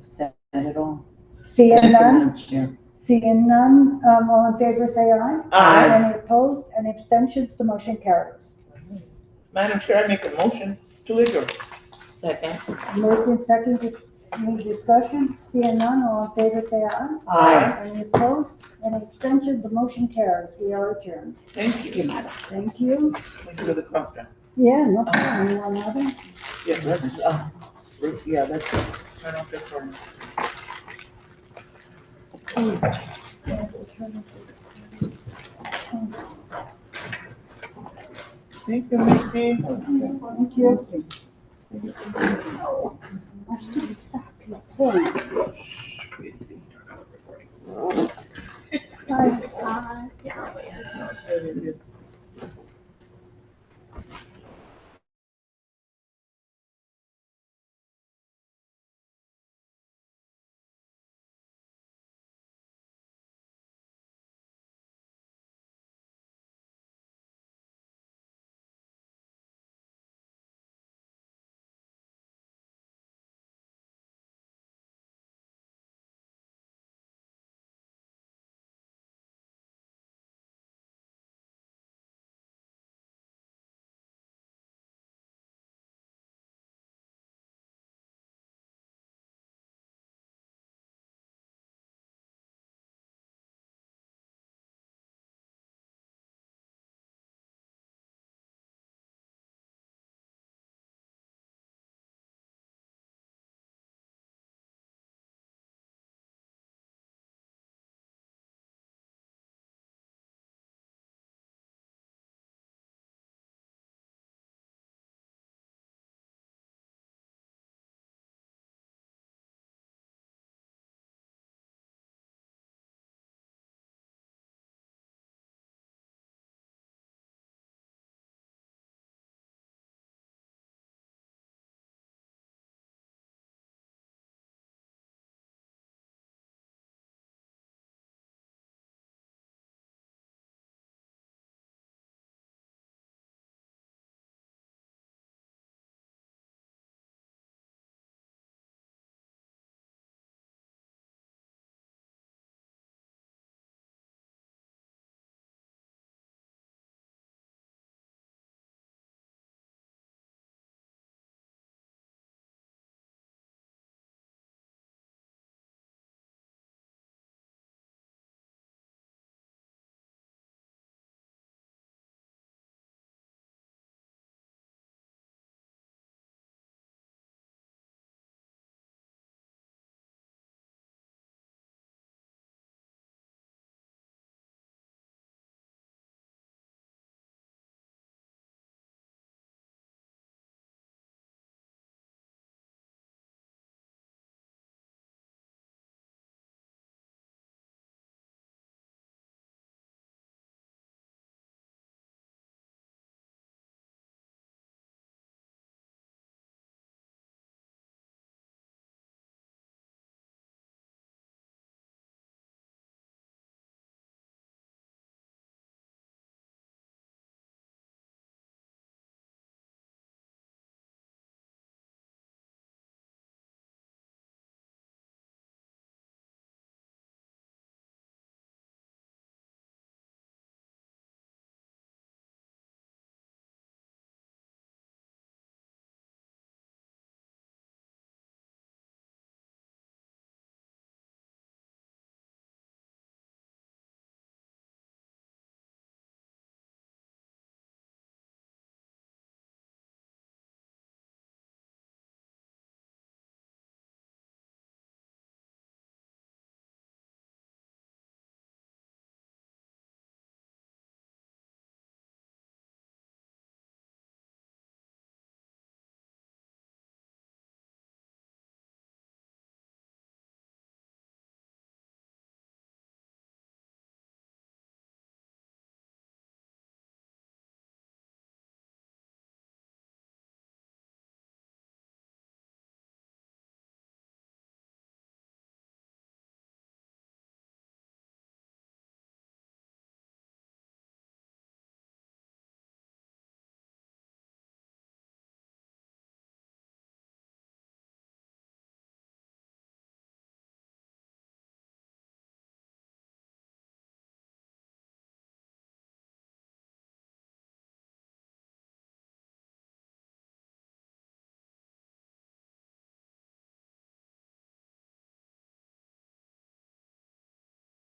D: Said it all.
A: Seeing none?
D: Madam Chair.
A: Seeing none, all in favor say aye.
C: Aye.
A: Any opposed? Any abstentions? The motion carries.
C: Madam Chair, I make a motion to adjourn.
L: Second.
A: Moved in second, any discussion? Seeing none, all in favor say aye.
C: Aye.
A: Any opposed? Any abstentions? The motion carries. We are adjourned.
C: Thank you.
A: Thank you.
C: Thank you for the countdown.
A: Yeah, no problem. Anyone other?
C: Yeah, let's, turn off the camera. Thank you, Misty.
A: Thank you. I see exactly the point. Bye.